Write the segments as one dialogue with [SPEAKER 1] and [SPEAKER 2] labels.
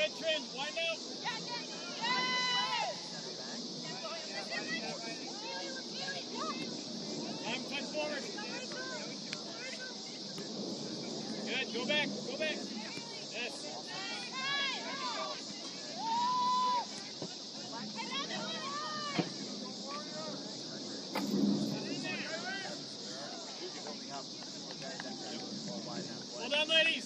[SPEAKER 1] ahead, Trent. Wind out. Time to touch forward. Good. Go back. Go back. Yes. Hold on, ladies.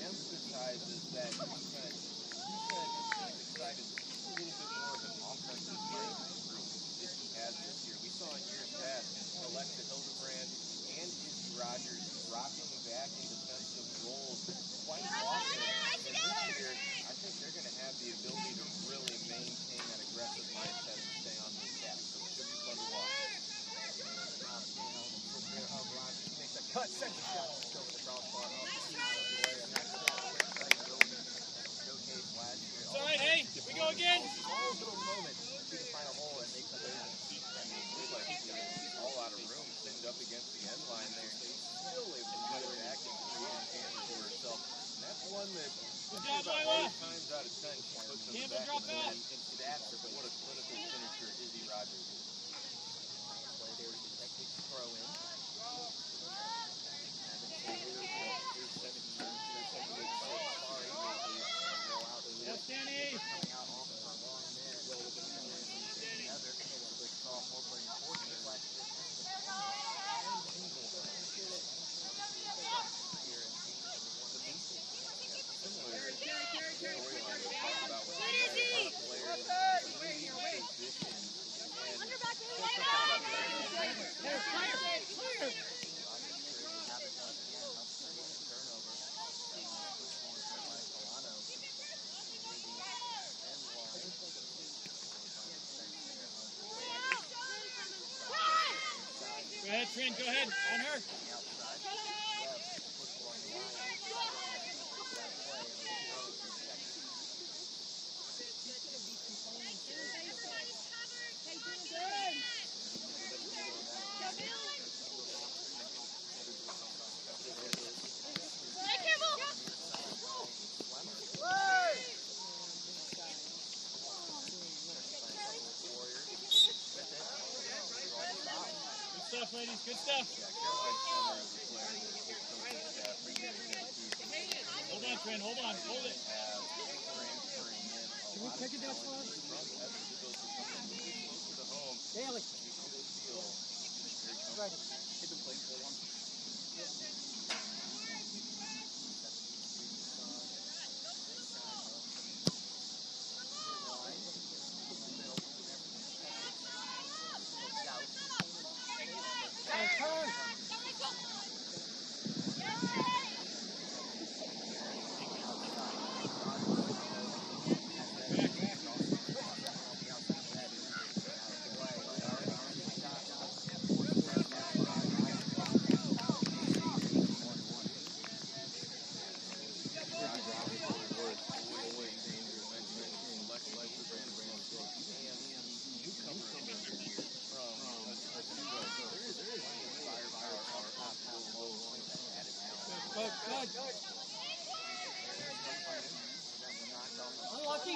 [SPEAKER 2] Emphasizes that he's excited a little bit more of an offensive playing group that he has this year. We saw in years past Alexa Hildebrand and Izzy Rogers dropping back in defensive roles quite often. And this year, I think they're going to have the ability to really maintain that aggressive mindset and stay on the attack. So it should be fun to watch. Makes a cut, sends a shot over the crossbar.
[SPEAKER 1] It's all right, hey, we go again.
[SPEAKER 2] All little moments to find a hole and make something happen. I mean, it looked like he's all out of room, pinned up against the end line there. He's still able to get back and create chances for herself. And that's one that, about 8 times out of 10, she puts in the back of the net. And that's what a clinical finisher Izzy Rogers is. Play there with the technique throw in.
[SPEAKER 1] Yes, Danny. Go ahead, Trent, go ahead, on her. Good stuff, ladies, good stuff. Hold on, Trent, hold on, hold it.
[SPEAKER 3] Can we take it that far? Daly. Right. Hit the plate for one. Unlucky.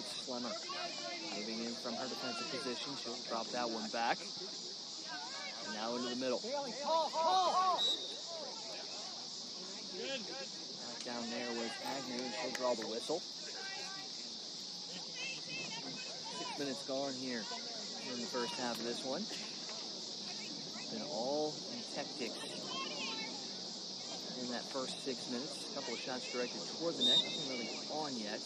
[SPEAKER 4] It's Schlemmer moving in from her defensive position. She'll drop that one back. And now into the middle. Back down there was Agnew, and she'll draw the whistle. 6 minutes gone here in the first half of this one. Been all in tactics in that first 6 minutes. A couple of shots directed toward the net. Nothing really on yet.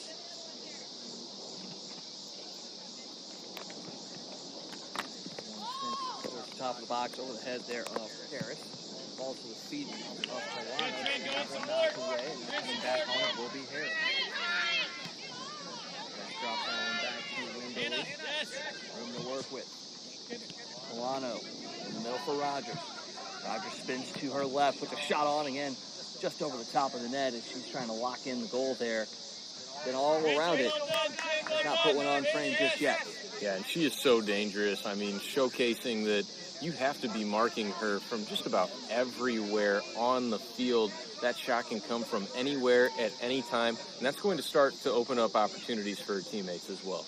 [SPEAKER 4] Towards the top of the box, over the head there of Harris. Ball to the feet of Milano. That one knocked away, and coming back on it will be Harris. Let's drop that one back to Wimberly. Room to work with. Milano in the middle for Rogers. Rogers spins to her left, puts a shot on again, just over the top of the net, as she's trying to lock in the goal there. Been all around it. Has not put one on frame just yet.
[SPEAKER 2] Yeah, and she is so dangerous. I mean, showcasing that you have to be marking her from just about everywhere on the field. That shot can come from anywhere at any time, and that's going to start to open up opportunities for her teammates as well.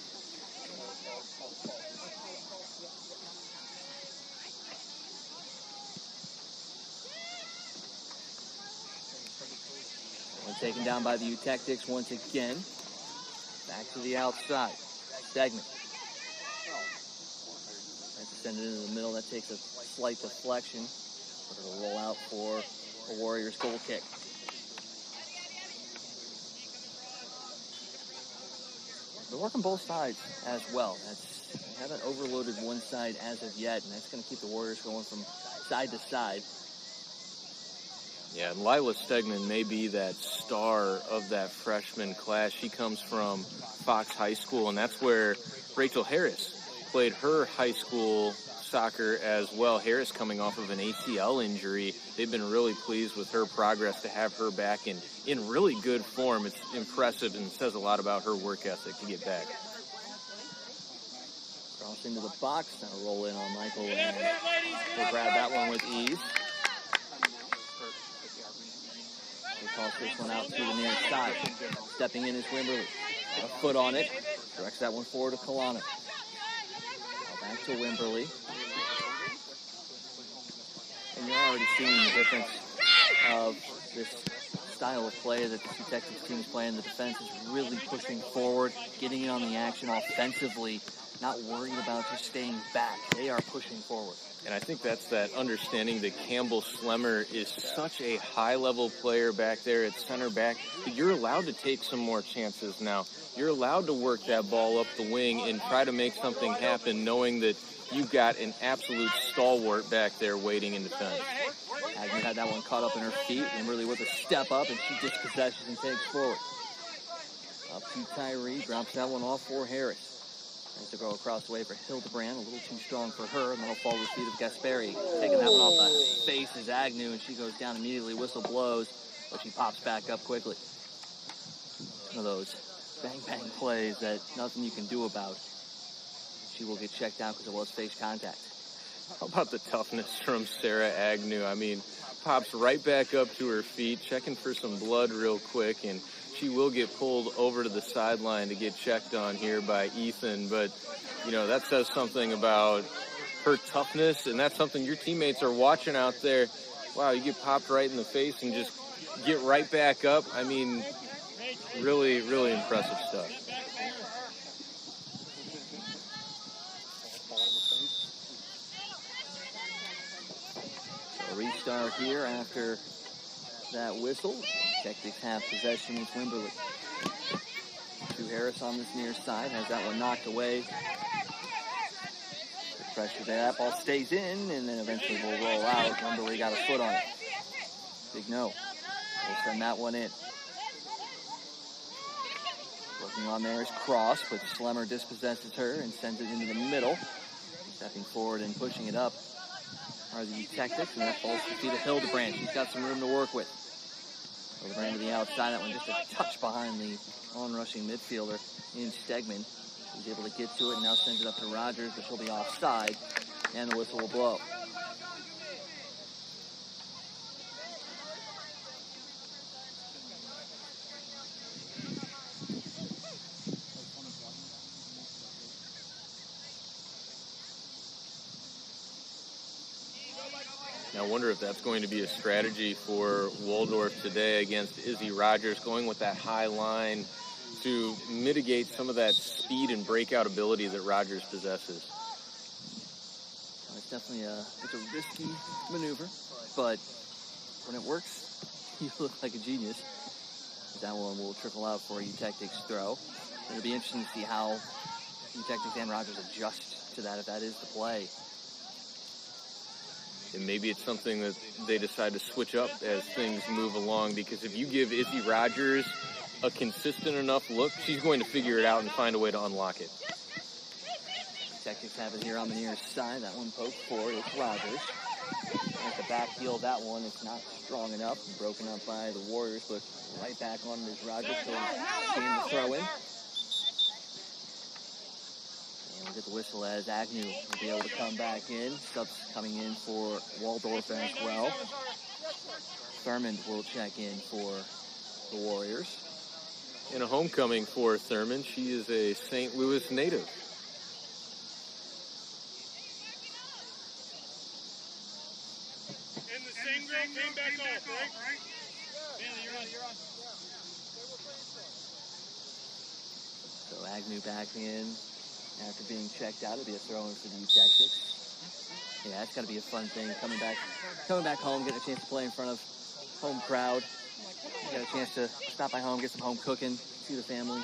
[SPEAKER 4] Taken down by the U-Tactics once again. Back to the outside. Stegman. That's send it into the middle. That takes a slight deflection. But it'll roll out for a Warriors goal kick. They're working both sides as well. They haven't overloaded one side as of yet, and that's going to keep the Warriors going from side to side.
[SPEAKER 2] Yeah, and Lila Stegman may be that star of that freshman class. She comes from Fox High School, and that's where Rachel Harris played her high school soccer as well. Harris coming off of an ACL injury. They've been really pleased with her progress to have her back in really good form. It's impressive and says a lot about her work ethic to get back.
[SPEAKER 4] Cross into the box, now roll in on Michael, and we'll grab that one with ease. They toss this one out to the near side. Stepping in is Wimberly. Got a foot on it. Directs that one forward to Kalana. Now back to Wimberly. And you're already seeing the difference of this style of play that the two Texas teams play, and the defense is really pushing forward, getting in on the action offensively, not worried about just staying back. They are pushing forward.
[SPEAKER 2] And I think that's that understanding that Campbell Schlemmer is such a high-level player back there at center back that you're allowed to take some more chances now. You're allowed to work that ball up the wing and try to make something happen, knowing that you've got an absolute stalwart back there waiting in defense.
[SPEAKER 4] Agnew had that one caught up in her feet, and really with a step up, and she dispossesses and takes forward. Up to Tyree, drops that one off for Harris. Tries to go across the way for Hildebrand, a little too strong for her, and that'll fall to the feet of Gasperi. Taking that one off the face is Agnew, and she goes down immediately. Whistle blows, but she pops back up quickly. One of those bang-bang plays that nothing you can do about. She will get checked out because it was face contact.
[SPEAKER 2] How about the toughness from Sarah Agnew? I mean, pops right back up to her feet, checking for some blood real quick, and she will get pulled over to the sideline to get checked on here by Ethan. But, you know, that says something about her toughness, and that's something your teammates are watching out there. Wow, you get popped right in the face and just get right back up. I mean, really, really impressive stuff.
[SPEAKER 4] So restart here after that whistle. Tactics have possession with Wimberly. To Harris on this near side, has that one knocked away. The pressure there, that ball stays in, and then eventually will roll out. Wimberly got a foot on it. Big no. We'll send that one in. Working on there is Cross, but Schlemmer dispossesses her and sends it into the middle. Stepping forward and pushing it up are the Tactics, and that falls to the feet of Hildebrand. She's got some room to work with. Hildebrand to the outside, that one just a touch behind the on-rushing midfielder in Stegman. She's able to get to it and now sends it up to Rogers, but she'll be offside, and the whistle will blow.
[SPEAKER 2] Now, I wonder if that's going to be a strategy for Waldorf today against Izzy Rogers, going with that high line to mitigate some of that speed and breakout ability that Rogers possesses.
[SPEAKER 4] It's definitely it's a risky maneuver, but when it works, you look like a genius. That one will trickle out for U-Tactics throw. It'll be interesting to see how U-Tactics and Rogers adjust to that if that is the play.
[SPEAKER 2] And maybe it's something that they decide to switch up as things move along, because if you give Izzy Rogers a consistent enough look, she's going to figure it out and find a way to unlock it.
[SPEAKER 4] Tactics have it here on the near side. That one poked forward. It's Rogers. At the back heel, that one, it's not strong enough. Broken up by the Warriors, but right back on it is Rogers. So game to throw in. And we'll get the whistle as Agnew will be able to come back in. Subs coming in for Waldorf as well. Thurmond will check in for the Warriors.
[SPEAKER 2] In a homecoming for Thurmond, she is a St. Louis native.
[SPEAKER 1] And the same girl came back off, right? Bailey, you're on.
[SPEAKER 4] So Agnew back in after being checked out. It'll be a throw-in for the U-Tactics. Yeah, it's got to be a fun thing coming back home, getting a chance to play in front of home crowd. You got a chance to stop by home, get some home cooking, see the family.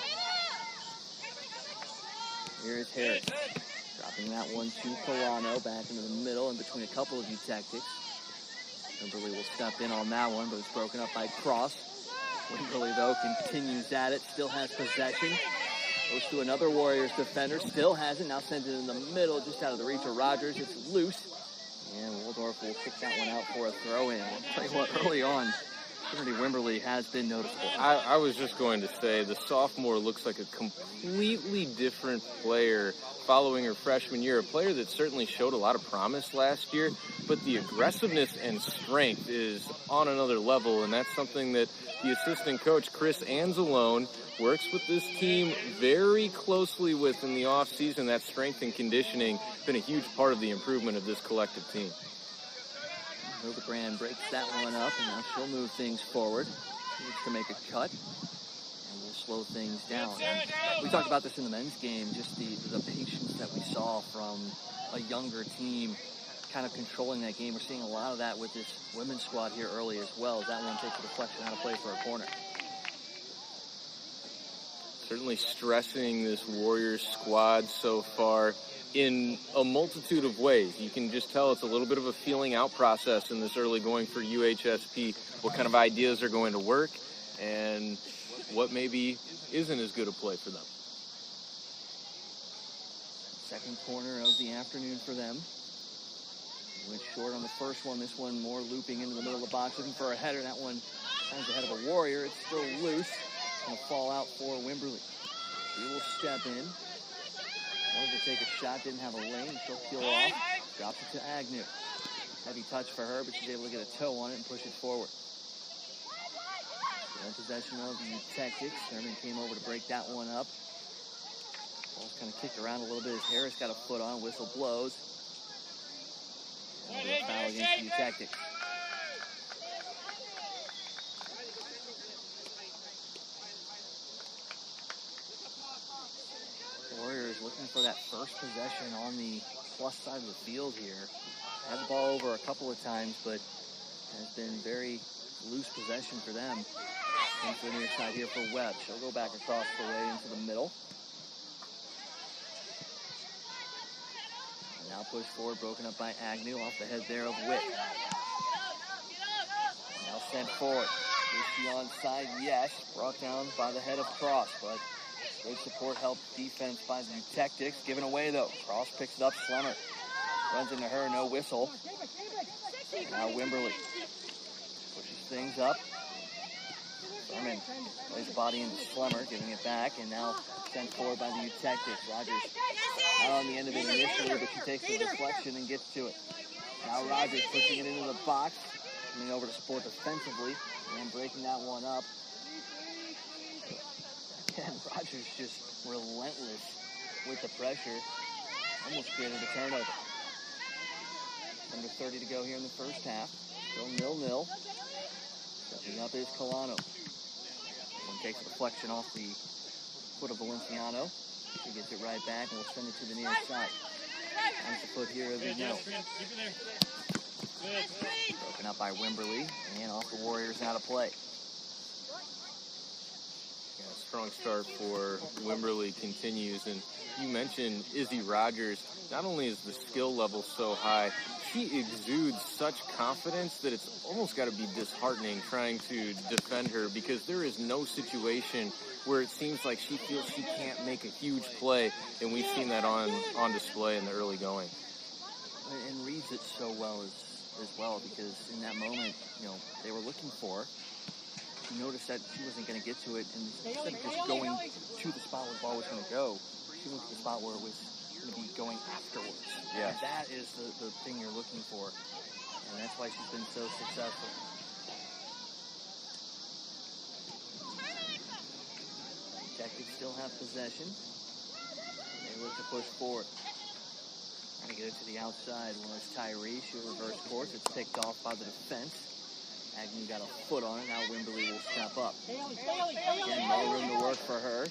[SPEAKER 4] Here is Harris, dropping that one to Colano, back into the middle in between a couple of U-Tactics. Wimberly will step in on that one, but it's broken up by Cross. Wimberly, though, continues at it, still has possession. Goes to another Warriors defender, still has it, now sends it in the middle, just out of the reach of Rogers. It's loose, and Waldorf will kick that one out for a throw-in. I'll tell you what, early on, Trinity Wimberly has been noticeable.
[SPEAKER 2] I was just going to say, the sophomore looks like a completely different player following her freshman year, a player that certainly showed a lot of promise last year, but the aggressiveness and strength is on another level, and that's something that the assistant coach, Chris Anzalone, works with this team very closely with in the offseason. That strength and conditioning has been a huge part of the improvement of this collective team.
[SPEAKER 4] Hildebrand breaks that one up, and now she'll move things forward. She needs to make a cut, and we'll slow things down. And we talked about this in the men's game, just the patience that we saw from a younger team kind of controlling that game. We're seeing a lot of that with this women's squad here early as well, as that one takes a deflection out of play for a corner.
[SPEAKER 2] Certainly stressing this Warriors squad so far in a multitude of ways. You can just tell it's a little bit of a feeling out process in this early going for UHSP, what kind of ideas are going to work and what maybe isn't as good a play for them.
[SPEAKER 4] Second corner of the afternoon for them. Went short on the first one. This one more looping into the middle of the box, looking for a header. That one finds the head of a Warrior. It's still loose. It's going to fall out for Wimberly. He will step in. Wanted to take a shot, didn't have a lane. She'll peel off. Drops it to Agnew. Heavy touch for her, but she's able to get a toe on it and push it forward. Still in possession of the Tactics. Thurman came over to break that one up. Ball's kind of kicked around a little bit as Harris got a foot on. Whistle blows. And a foul against the Tactics. Warriors looking for that first possession on the plus side of the field here. Had the ball over a couple of times, but has been very loose possession for them. Comes to the near side here for Webb. She'll go back across the way into the middle. And now push forward, broken up by Agnew off the head there of Witt. Now sent forward. Is she onside? Yes. Brought down by the head of Cross, but great support, help defense by the Tactics. Given away, though. Cross picks it up. Slemmer runs into her. No whistle. Now Wimberly pushes things up. Thurman plays the body into Slemmer, giving it back. And now sent forward by the Tactics. Rogers not on the end of it initially, but she takes the deflection and gets to it. Now Rogers pushing it into the box. Coming over to support defensively. And breaking that one up. And Rogers just relentless with the pressure. Almost created a turnover. Under 30 to go here in the first half. Still 0-0. Stepping up is Colano. One takes a deflection off the foot of Valenciano. She gets it right back and will send it to the near side. Finds the foot here of Vigneault. Broken up by Wimberly and off the Warriors out of play.
[SPEAKER 5] Yeah, strong start for Wimberly continues. And you mentioned Izzy Rogers. Not only is the skill level so high, she exudes such confidence that it's almost got to be disheartening trying to defend her, because there is no situation where it seems like she feels she can't make a huge play, and we've seen that on display in the early going.
[SPEAKER 4] And reads it so well as well, because in that moment, they were looking for her. She noticed that she wasn't going to get to it, and instead of just going to the spot where the ball was going to go, she went to the spot where it was going to be going afterwards.
[SPEAKER 5] Yeah.
[SPEAKER 4] And that is the thing you're looking for, and that's why she's been so successful. Tactics still have possession. They look to push forward. Trying to get it to the outside was Tyree. She'll reverse course. It's picked off by the defense. Agnew got a foot on it. Now Wimberly will step up. Again, more room to work for her.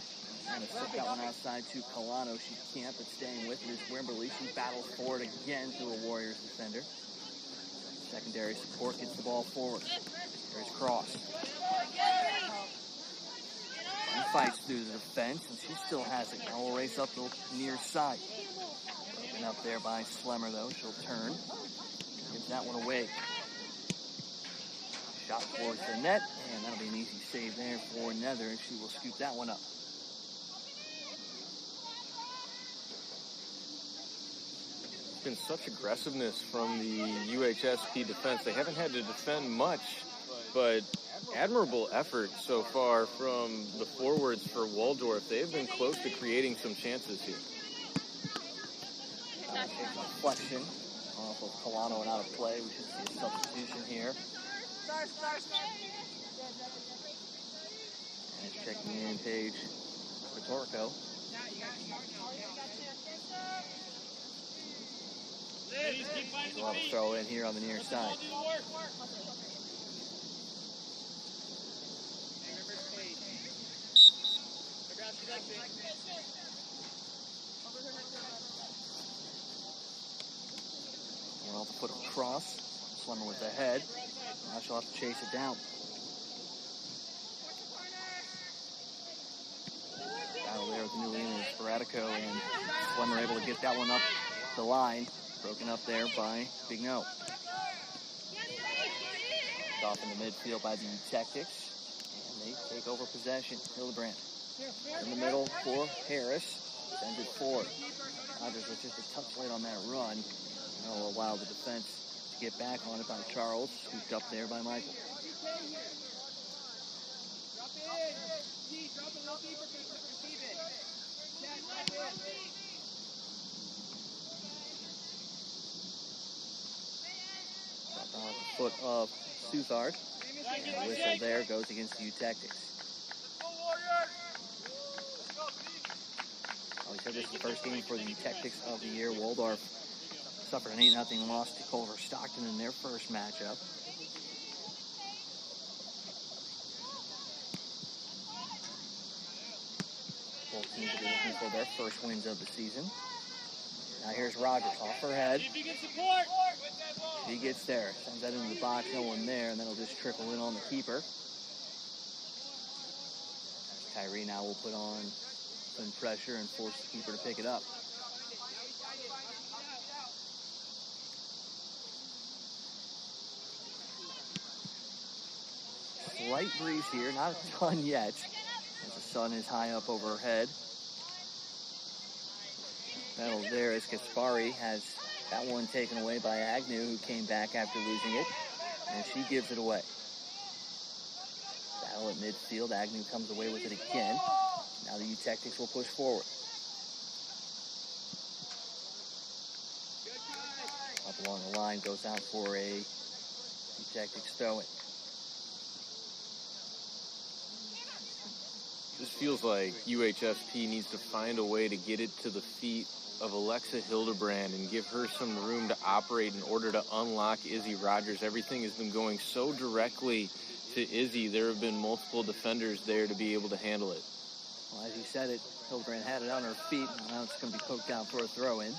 [SPEAKER 4] Trying to slip that one outside to Colano. She can't, but staying with it is Wimberly. She battles forward again to a Warriors defender. Secondary support gets the ball forward. There's Cross. He fights through the defense, and she still has it. Now we'll race up the near side. Broken up there by Slemmer, though. She'll turn. Gives that one away. Shot towards the net, and that'll be an easy save there for Nether, and she will scoop that one up.
[SPEAKER 5] Been such aggressiveness from the UHSP defense. They haven't had to defend much, but admirable effort so far from the forwards for Waldorf. They have been close to creating some chances here.
[SPEAKER 4] Deflection off of Colano and out of play. We should see a substitution here. And checking in Paige Retorco. We'll have a throw in here on the near side. We'll have to put a cross. Slemmer with the head. Now she'll have to chase it down. Battle there with the new leader, Sporadico, and Slemmer able to get that one up the line. Broken up there by Vigneault. Off in the midfield by the Tactics. And they take over possession. Hildebrand in the middle for Harris. Sends it forward. Rogers was just a touch late on that run. That'll allow the defense to get back on it by Charles. Scooped up there by Michael. On the foot of Southard. And the whistle there goes against the U-Tactics. We said this is the first game for the U-Tactics of the year. Waldorf suffered an 8-0 loss to Culver Stockton in their first matchup. Both teams will be looking for their first wins of the season. Now here's Rogers off her head. She gets there, sends that into the box, no one there, and then it'll just trickle in on the keeper. Tyree now will put on some pressure and force the keeper to pick it up. Slight breeze here, not a ton yet, as the sun is high up overhead. Battle there as Kaspari has that one taken away by Agnew, who came back after losing it, and she gives it away. Battle at midfield. Agnew comes away with it again. Now the U-Tactics will push forward. Up along the line, goes out for a U-Tactics throw-in.
[SPEAKER 5] This feels like UHSP needs to find a way to get it to the feet of Alexa Hildebrand and give her some room to operate in order to unlock Izzy Rogers. Everything has been going so directly to Izzy. There have been multiple defenders there to be able to handle it.
[SPEAKER 4] Well, as you said it, Hildebrand had it on her feet. Now it's going to be poked down for a throw-in.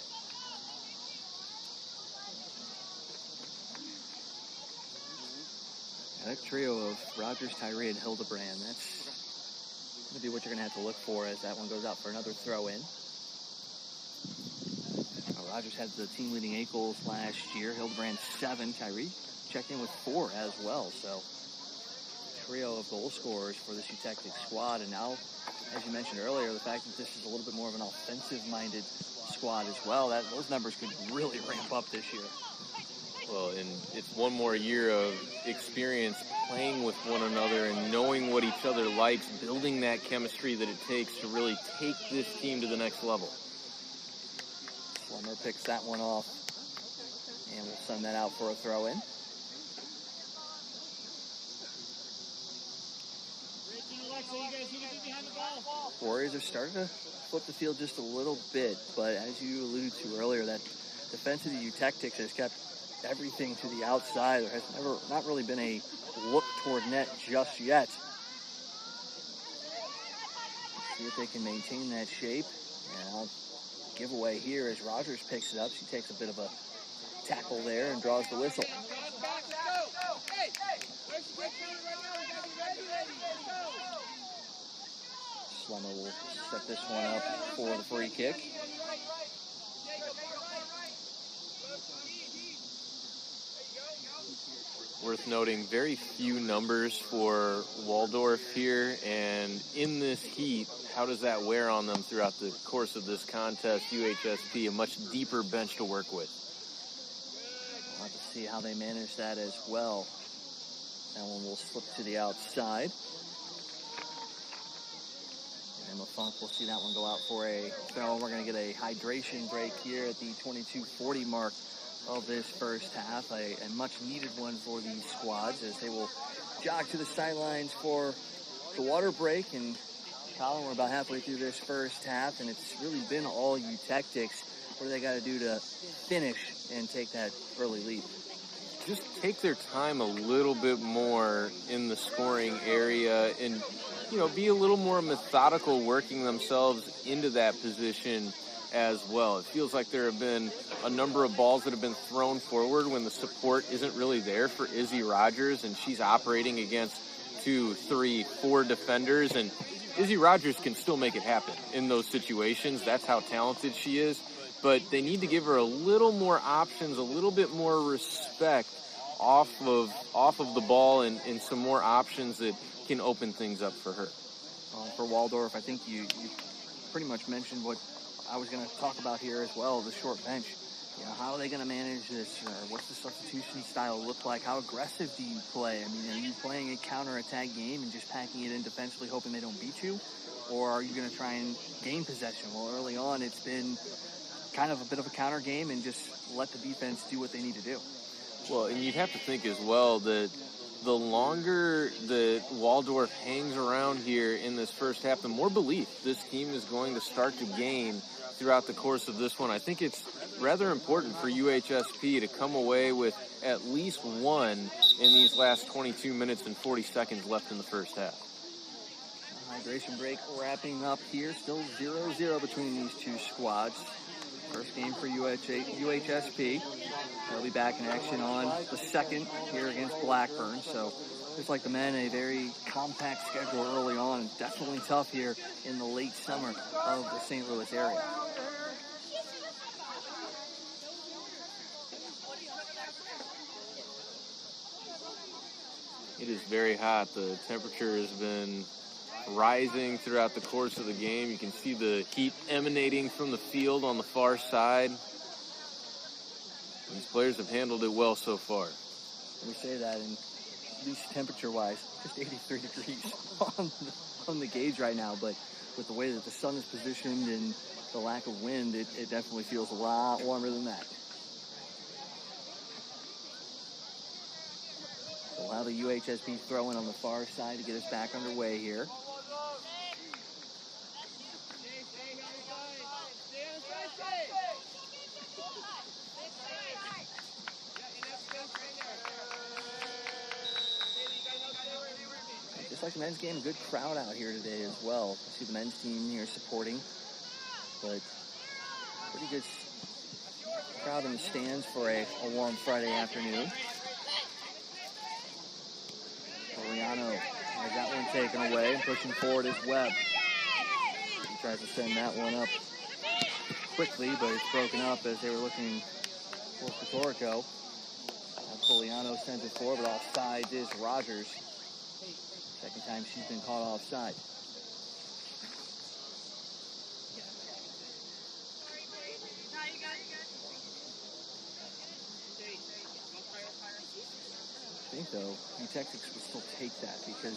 [SPEAKER 4] That trio of Rogers, Tyree, and Hildebrand, that's going to be what you're going to have to look for as that one goes out for another throw-in. Rogers had the team-leading 8 goals last year. Hildebrand 7. Tyree checked in with 4 as well. So trio of goal scorers for this Utectic squad. And now, as you mentioned earlier, the fact that this is a little bit more of an offensive-minded squad as well, that those numbers could really ramp up this year.
[SPEAKER 5] Well, and it's one more year of experience playing with one another and knowing what each other likes, building that chemistry that it takes to really take this team to the next level.
[SPEAKER 4] Plummer picks that one off, and we'll send that out for a throw-in. Warriors have started to flip the field just a little bit, but as you alluded to earlier, that defense of the Utectics has kept everything to the outside. There has not really been a look toward net just yet. Let's see if they can maintain that shape. And giveaway here as Rogers picks it up. She takes a bit of a tackle there and draws the whistle. Slummer will set this one up for the free kick.
[SPEAKER 5] Worth noting, very few numbers for Waldorf here, and in this heat, how does that wear on them throughout the course of this contest? UHSP, a much deeper bench to work with.
[SPEAKER 4] We'll have to see how they manage that as well. That one will slip to the outside. And LaFunk will see that one go out for a throw. We're going to get a hydration break here at the 22:40 mark of this first half, a much needed one for these squads as they will jog to the sidelines for the water break. And Colin, we're about halfway through this first half, and it's really been all Utectics. What do they got to do to finish and take that early lead?
[SPEAKER 5] Just take their time a little bit more in the scoring area and, be a little more methodical working themselves into that position as well. It feels like there have been a number of balls that have been thrown forward when the support isn't really there for Izzy Rogers, and she's operating against 2, 3, 4 defenders, and Izzy Rogers can still make it happen in those situations. That's how talented she is, but they need to give her a little more options, a little bit more respect off of the ball, and some more options that can open things up for her.
[SPEAKER 4] For Waldorf, I think you pretty much mentioned what I was going to talk about here as well, the short bench. How are they going to manage this? What's the substitution style look like? How aggressive do you play? I mean, are you playing a counter-attack game and just packing it in defensively, hoping they don't beat you? Or are you going to try and gain possession? Well, early on, it's been kind of a bit of a counter game and just let the defense do what they need to do.
[SPEAKER 5] Well, and you'd have to think as well that the longer that Waldorf hangs around here in this first half, the more belief this team is going to start to gain throughout the course of this one. I think it's rather important for UHSP to come away with at least one in these last 22 minutes and 40 seconds left in the first half.
[SPEAKER 4] Hydration break wrapping up here. Still 0-0 between these two squads. First game for UHSP. They'll be back in action on the second here against Blackburn. So just like the men, a very compact schedule early on, and definitely tough here in the late summer of the St. Louis area.
[SPEAKER 5] It is very hot. The temperature has been rising throughout the course of the game. You can see the heat emanating from the field on the far side. These players have handled it well so far.
[SPEAKER 4] We say that, and at least temperature-wise, just 83 degrees on the gauge right now, but with the way that the sun is positioned and the lack of wind, it definitely feels a lot warmer than that. We'll have a UHSP throw in on the far side to get us back underway here. looks like the men's game, a good crowd out here today as well. I see the men's team here supporting, but pretty good crowd in the stands for a warm Friday afternoon. Poliano has that one taken away and pushing forward is Webb. He tries to send that one up quickly, but it's broken up as they were looking for Patorico. Poliano sends it forward, but offside is Rogers. Second time she's been caught offside. I think, though, Tactics would still take that because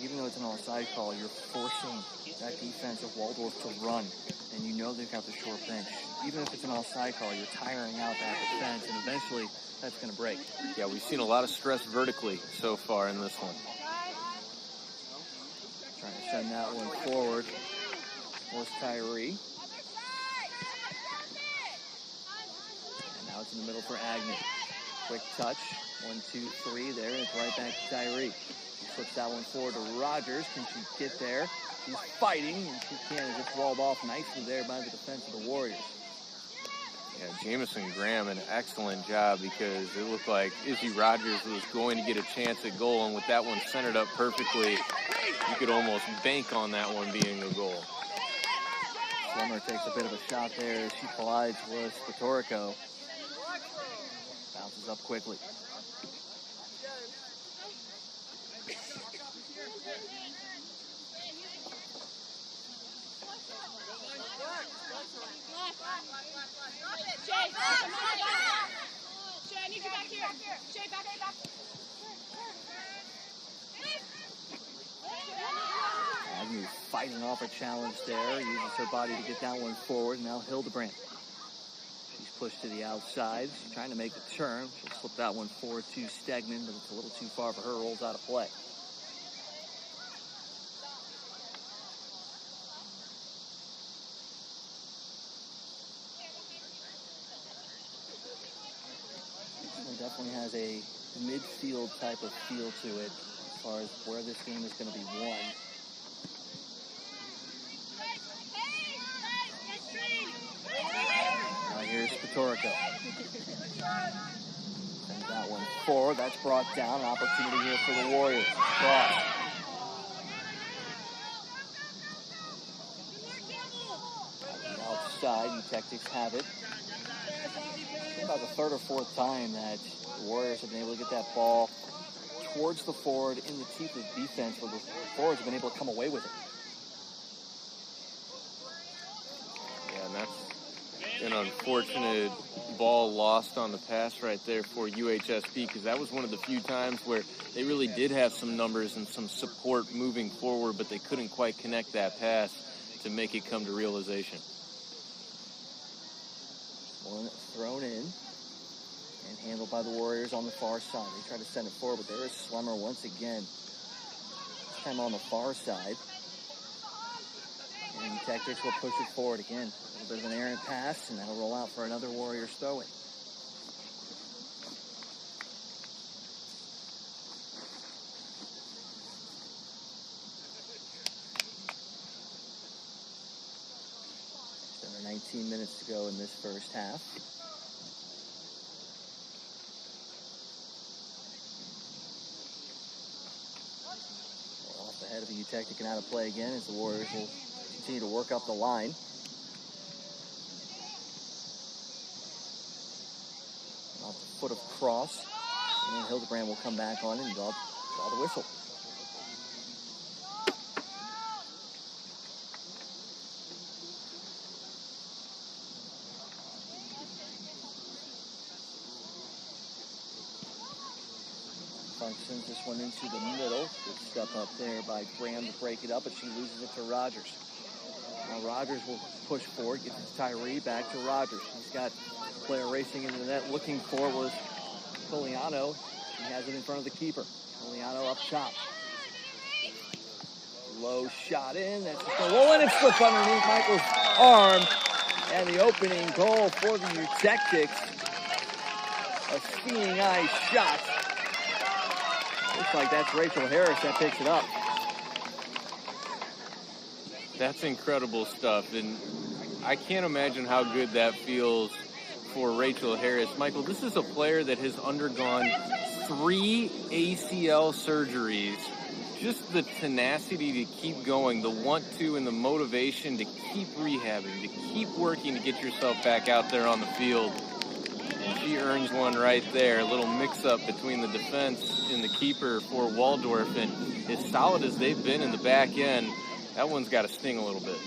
[SPEAKER 4] even though it's an offside call, you're forcing that defense of Waldorf to run, and you know they've got the short bench. Even if it's an offside call, you're tiring out that defense, and eventually that's going to break.
[SPEAKER 5] Yeah, we've seen a lot of stress vertically so far in this one.
[SPEAKER 4] Trying to send that one forward was Tyree. And now it's in the middle for Agnew. Quick touch. 1, 2, 3 there, and it's right back to Tyree. She flips that one forward to Rogers. Can she get there? She's fighting, and she can. It just walled off nicely there by the defense of the Warriors.
[SPEAKER 5] Yeah, Jamison Graham, an excellent job because it looked like Izzy Rogers was going to get a chance at goal, and with that one centered up perfectly, you could almost bank on that one being a goal.
[SPEAKER 4] Slummer takes a bit of a shot there as she collides with Patorico. Bounces up quickly. Agnew fighting off a challenge there, uses her body to get that one forward. Now Hildebrandt. She's pushed to the outside. She's trying to make the turn. She'll slip that one forward to Stegman, but it's a little too far for her. Rolls out of play. Definitely has a midfield type of feel to it as far as where this game is going to be won. Now here's Patorico. Sends that one forward. That's brought down. An opportunity here for the Warriors. Cross. Outside, Tactics have it. About the third or fourth time that the Warriors have been able to get that ball towards the forward in the teeth of the defense where the forwards have been able to come away with it.
[SPEAKER 5] Yeah, and that's an unfortunate ball lost on the pass right there for UHSP because that was one of the few times where they really did have some numbers and some support moving forward, but they couldn't quite connect that pass to make it come to realization.
[SPEAKER 4] One thrown in and handled by the Warriors on the far side. They try to send it forward, but there is Slummer once again. This time on the far side. And Tactics will push it forward again. A little bit of an errant pass, and that'll roll out for another Warriors throw-in. There are 19 minutes to go in this first half. Well, off the head of the U-Tactic and out of play again as the Warriors will continue to work up the line. Off the foot of Cross. And then Hildebrandt will come back on and draw the whistle. Sends this one into the middle. Good step up there by Graham to break it up, but she loses it to Rogers. Now Rogers will push forward, get to Tyree, back to Rogers. He's got a player racing into the net. Looking for was Poliano. He has it in front of the keeper. Poliano up top. Low shot in. That's a goal, and it slipped underneath Michael's arm. And the opening goal for the U-Tactics. A seeing eye shot. Looks like that's Rachel Harris that picks it up.
[SPEAKER 5] That's incredible stuff, and I can't imagine how good that feels for Rachel Harris. Michael, this is a player that has undergone 3 ACL surgeries. Just the tenacity to keep going, the want-to and the motivation to keep rehabbing, to keep working to get yourself back out there on the field. And she earns one right there. A little mix-up between the defense and the keeper for Waldorf. And as solid as they've been in the back end, that one's got to sting a little bit.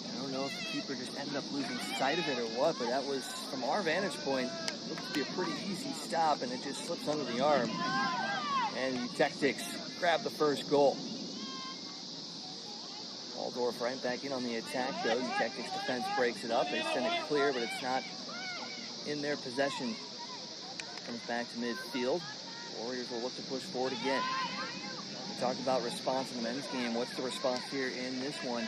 [SPEAKER 4] I don't know if the keeper just ended up losing sight of it or what, but that was, from our vantage point, looked to be a pretty easy stop, and it just slips under the arm. And the Tactics grab the first goal. Waldorf right back in on the attack, though. The Tactics defense breaks it up. They send it clear, but it's not in their possession. Comes back to midfield. Warriors will look to push forward again. We talked about response in the men's game. What's the response here in this one?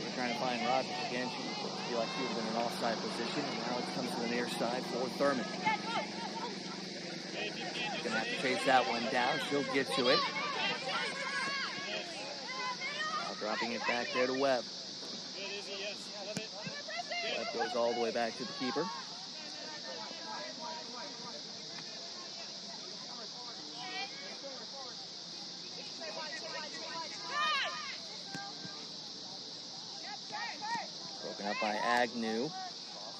[SPEAKER 4] We're trying to find Rogers again. She looks to be like she would have been in an offside position, and now it comes to the near side for Thurman. Gonna have to chase that one down. She'll get to it. Now dropping it back there to Webb. Webb goes all the way back to the keeper. Broken up by Agnew.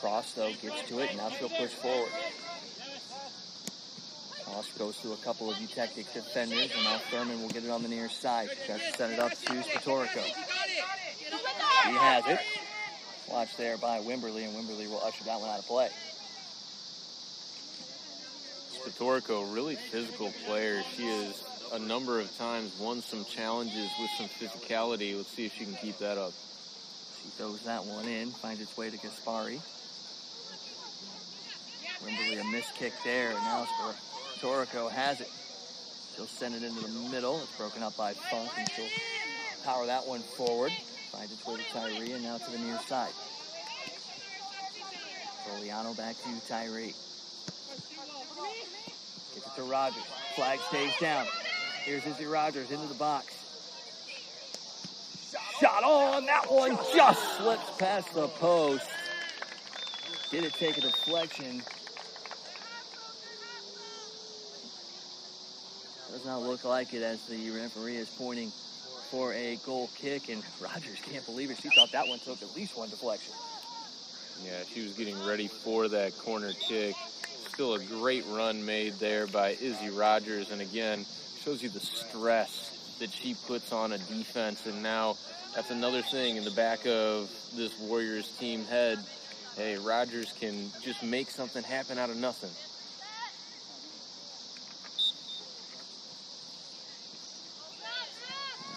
[SPEAKER 4] Cross, though, gets to it, and now she'll push forward. Cross goes through a couple of Tactics defenders, and now Thurman will get it on the near side. Tries to set it up to Spatorico. He has it. Watch there by Wimberly, and Wimberly will usher that one out of play.
[SPEAKER 5] Spatorico, really physical player. She has a number of times won some challenges with some physicality. Let's see if she can keep that up.
[SPEAKER 4] She throws that one in, finds its way to Gaspari. Wimberly a missed kick there, and now Spatorico has it. She'll send it into the middle. It's broken up by Funk, and she'll power that one forward. Finds its way to Tyree, and now to the near side. Soliano back to Tyree. Gets it to Rogers. Flag stays down. Here's Izzy Rogers into the box. Shot on! That one just slips past the post. Did it take a deflection? Does not look like it, as the referee is pointing for a goal kick, and Rogers can't believe it. She thought that one took at least one deflection.
[SPEAKER 5] Yeah, she was getting ready for that corner kick. Still a great run made there by Izzy Rogers, and again, shows you the stress that she puts on a defense, and now that's another thing in the back of this Warriors team head. Hey, Rogers can just make something happen out of nothing.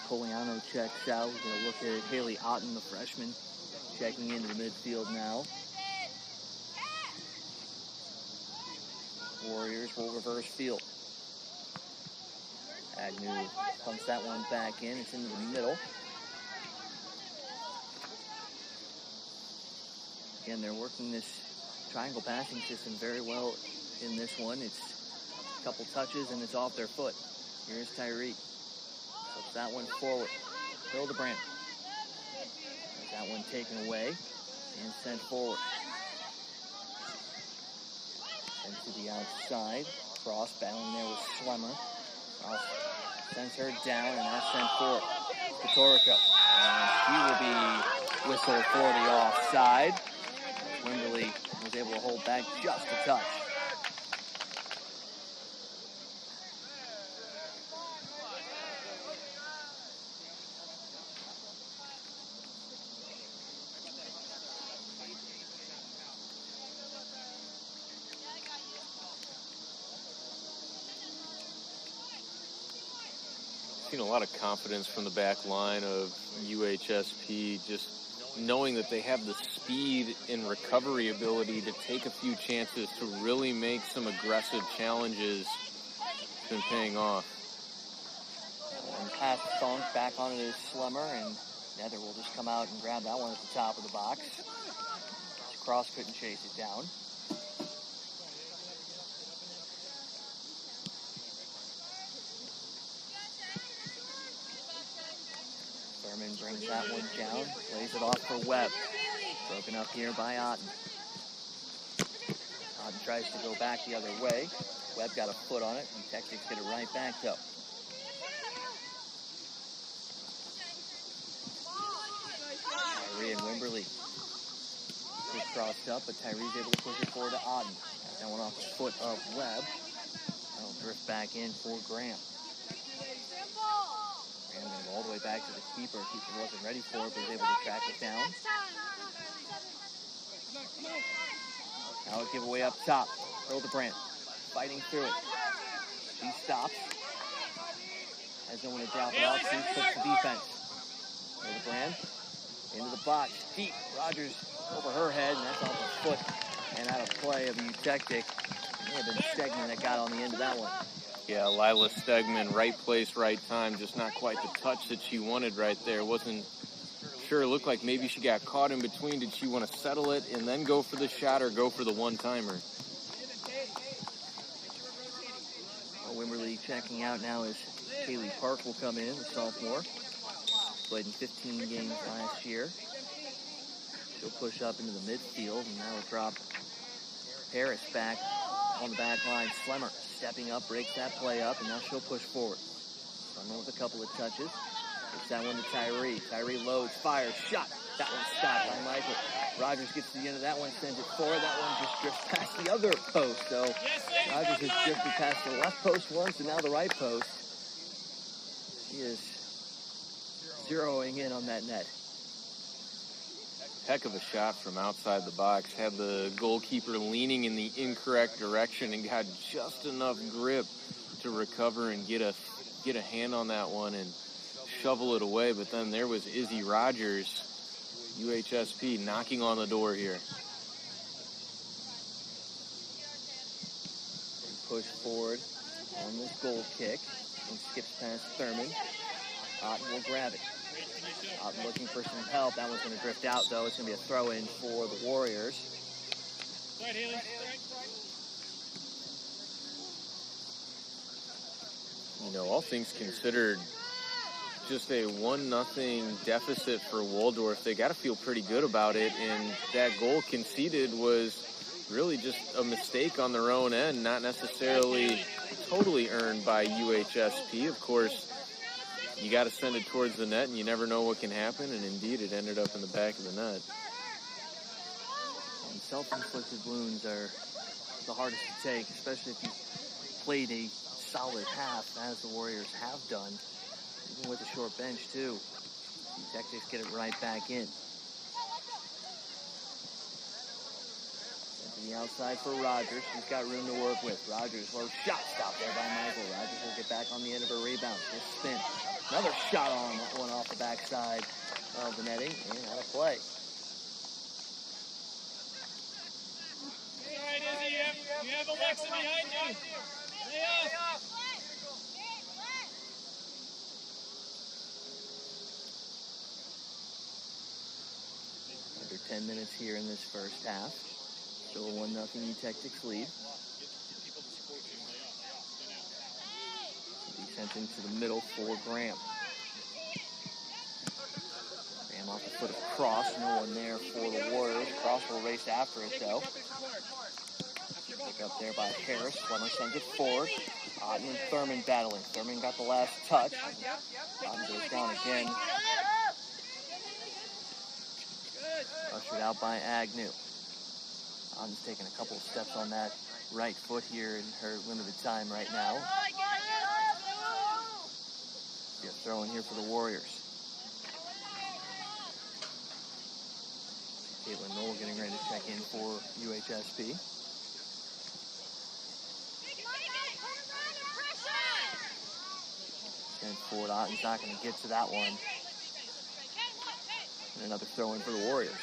[SPEAKER 4] Poliano checks out. We're going to look at Haley Otten, the freshman, checking into the midfield now. Warriors will reverse field. Agnew pumps that one back in. It's into the middle. Again, they're working this triangle passing system very well in this one. It's a couple touches and it's off their foot. Here's Tyree. Puts that one forward. Hildebrand. That one taken away and sent forward. Sent to the outside. Cross battling there with Schlemmer. Cross sends her down and now sent forward. Spatorico. And he will be whistled for the offside. Wimberly was able to hold back just a touch.
[SPEAKER 5] Seen a lot of confidence from the back line of UHSP, just knowing that they have the speed and recovery ability to take a few chances to really make some aggressive challenges. It's been paying off.
[SPEAKER 4] And pass Funk back onto his Schlemmer, and Nether will just come out and grab that one at the top of the box. Cross couldn't chase it down. Thurman brings that one down, lays it off for Webb. Broken up here by Otten. Otten tries to go back the other way. Webb got a foot on it, and Tactics get it right back though. Tyree and Wimberly just crossed up, but Tyree's able to push it forward to Otten. Got that one off the foot of Webb. That'll drift back in for Graham. Graham going to go all the way back to the keeper. Keeper wasn't ready for it, but was able to track it down. Now a giveaway up top. Hildebrand fighting through it. She stops. Has no one to drop it off. She puts the defense. Hildebrand into the box. Deep. Rogers over her head, and that's off the foot and out of play of Utectic. It may have been Stegman that got on the end of that one.
[SPEAKER 5] Yeah, Lila Stegman, right place, right time. Just not quite the touch that she wanted right there. Wasn't sure. It looked like maybe she got caught in between. Did she want to settle it and then go for the shot or go for the one-timer?
[SPEAKER 4] Wimberly checking out now as Kaylee Park will come in, the sophomore. Played in 15 games last year. She'll push up into the midfield, and that'll drop Harris back on the back line. Slemmer stepping up, breaks that play up, and now she'll push forward. Slemmer with a couple of touches. Gets that one to Tyree. Tyree loads, fires, shot. That one stopped by Michael. Rogers gets to the end of that one, sends it forward. That one just drifts past the other post. So Rogers has drifted past the left post once and now the right post. She is zeroing in on that net.
[SPEAKER 5] Heck of a shot from outside the box. Had the goalkeeper leaning in the incorrect direction and got just enough grip to recover and get a hand on that one and shovel it away. But then there was Izzy Rogers, UHSP, knocking on the door here.
[SPEAKER 4] Push forward on this goal kick and skips past Thurman. Otten will grab it. Otten looking for some help. That one's going to drift out, though. It's going to be a throw-in for the Warriors.
[SPEAKER 1] Right, Haley.
[SPEAKER 5] You know, all things considered, just a 1-0 deficit for Waldorf. They got to feel pretty good about it, and that goal conceded was really just a mistake on their own end, not necessarily totally earned by UHSP. Of course, you got to send it towards the net, and you never know what can happen, and indeed it ended up in the back of the net.
[SPEAKER 4] And self-inflicted wounds are the hardest to take, especially if you played a solid half, as the Warriors have done, even with a short bench, too. Tactics get it right back in. To the outside for Rogers. She's got room to work with. Rogers, low shot stop there by Michael. Rogers will get back on the end of her rebound. She'll spin. Another shot on that one off the backside of the netting and out of play.
[SPEAKER 1] All right, Izzy, you have Alexa behind you. Lay off.
[SPEAKER 4] Under 10 minutes here in this first half. Still a 1-0 Tactics lead. Be sent into the middle for Graham. Graham off the foot of Cross. No one there for the Warriors. Cross will race after it, though. Pick up there by Harris. Slemmer sends it forward. Otten and Thurman battling. Thurman got the last touch. Otten goes down again. Ushered out by Agnew. Otten's taking a couple of steps on that right foot here in her limited time right now. Be a throw in here for the Warriors. Caitlin Knoll getting ready to check in for UHSP. Sent forward. Otten's not going to get to that one. And another throw in for the Warriors.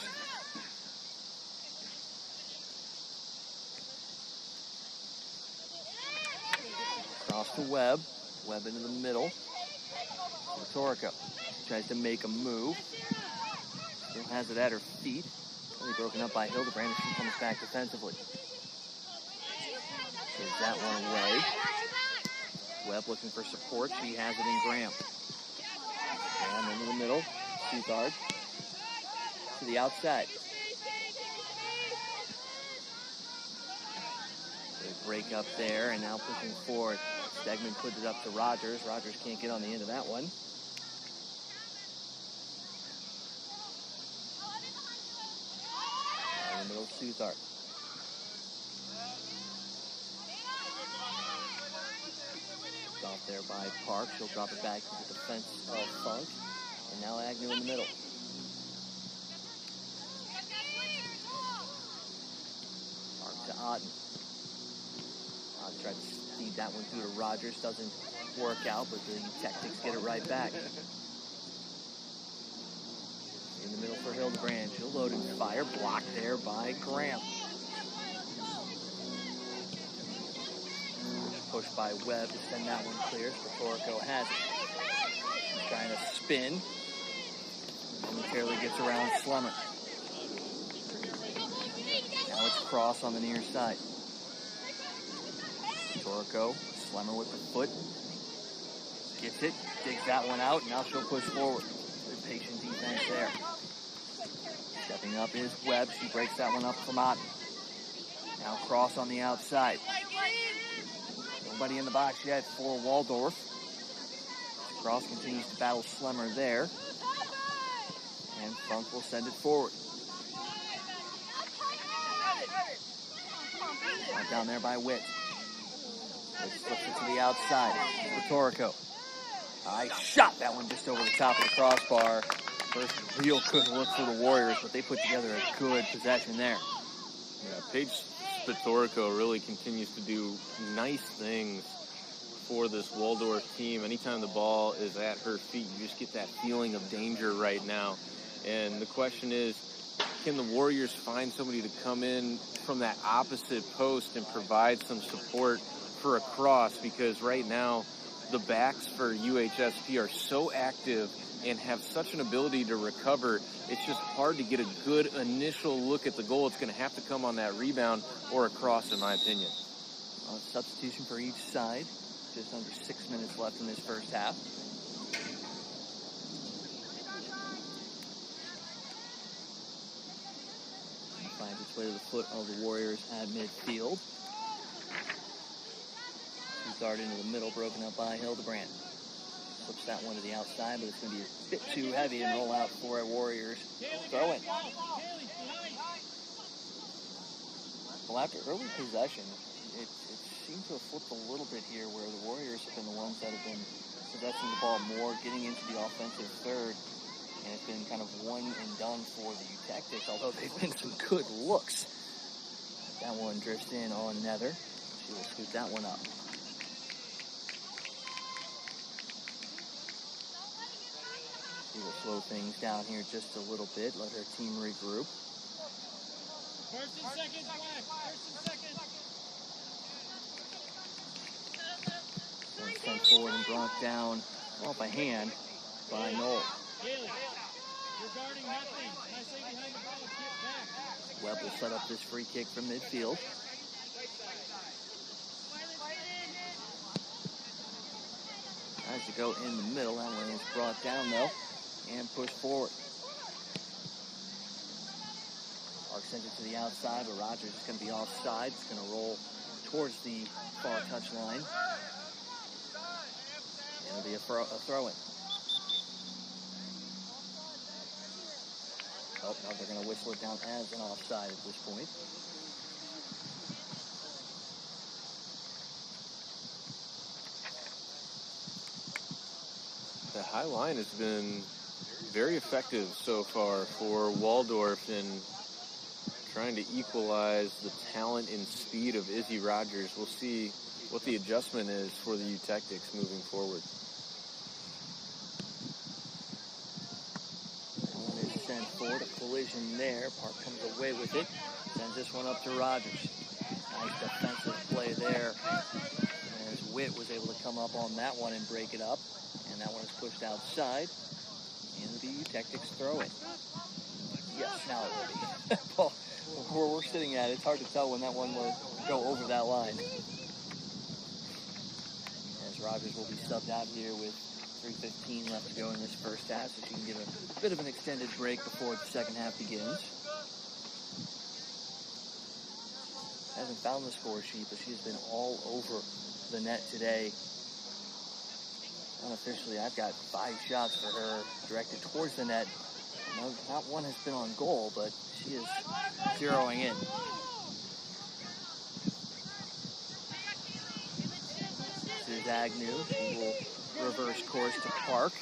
[SPEAKER 4] Cross to Webb. Webb into the middle. Torrico tries to make a move. Still has it at her feet. Really broken up by Hildebrand as she comes back defensively. Gives that one away. Webb looking for support. She has it in Graham. Graham into the middle. Southard to the outside. They break up there, and now pushing forward. Stegman puts it up to Rogers. Rogers can't get on the end of that one. In the middle, Southard. Off there by Park. She'll drop it back to the defense of Funk. And now Agnew in the middle. Park to Otten. Otten tried to feed that one through to Rogers. Doesn't work out, but the Tactics get it right back. In the middle for Hildebrand. She'll load and fire. Blocked there by Graham. Pushed by Webb to send that one clear. Spatorico has it. He's trying to spin. Momentarily gets around Slemmer. Now it's Cross on the near side. Spatorico, Slemmer with the foot. Gets it, digs that one out. Now she'll push forward. Good patient defense there. Stepping up is Webb. She breaks that one up from Otten. Now Cross on the outside. Nobody in the box yet for Waldorf. Cross continues to battle Slemmer there. And Funk will send it forward. Right down there by Witt. Witt flips it to the outside. Spatorico. Shot that one just over the top of the crossbar. First real good look for the Warriors, but they put together a good possession there.
[SPEAKER 5] Yeah, Paige Spatorico really continues to do nice things for this Waldorf team. Anytime the ball is at her feet, you just get that feeling of danger right now. And the question is, can the Warriors find somebody to come in from that opposite post and provide some support for a cross? Because right now, the backs for UHSP are so active and have such an ability to recover. It's just hard to get a good initial look at the goal. It's going to have to come on that rebound or a cross, in my opinion.
[SPEAKER 4] Substitution for each side. Just under 6 minutes left in this first half. Finds its way to the foot of the Warriors at midfield. Southard into the middle, broken up by Hildebrand. Flips that one to the outside, but it's going to be a bit too heavy and roll out for a Warriors throw in. Well, after early possession, it seems to have flipped a little bit here where the Warriors have been the ones that have been possessing the ball more, getting into the offensive third, and it's been kind of one and done for the Tactics, although they've been some good looks. That one drifts in on Nether. She will scoop that one up. She will slow things down here just a little bit, let her team regroup.
[SPEAKER 1] First and second, black. First and second.
[SPEAKER 4] Sent forward and brought down off a hand by Knoll.
[SPEAKER 1] Haley, you're guarding nothing. I say behind the ball, get back.
[SPEAKER 4] Webb will set up this free kick from midfield. Tries to go in the middle. That one is brought down though and pushed forward. Park sends it to the outside, but Rogers is going to be offside. It's going to roll towards the far touch line. It'll be a throw-in. Oh, now they're going to whistle it down as an offside at this point.
[SPEAKER 5] The high line has been very effective so far for Waldorf in trying to equalize the talent and speed of Izzy Rogers. We'll see what the adjustment is for the U-Tactics moving forward.
[SPEAKER 4] One is sent forward, a collision there. Park comes away with it. Sends this one up to Rogers. Nice defensive play there. As Witt was able to come up on that one and break it up. And that one is pushed outside. And the U-Tactics throw it. Yes, now it will be. Paul, where we're sitting at, it's hard to tell when that one will go over that line. As Rogers will be subbed out here with 3:15 left to go in this first half, so she can get a bit of an extended break before the second half begins. Hasn't found the score sheet, but she's been all over the net today. Unofficially, I've got 5 shots for her directed towards the net. No, not one has been on goal, but she is zeroing in. This is Agnew. She will reverse course to Park.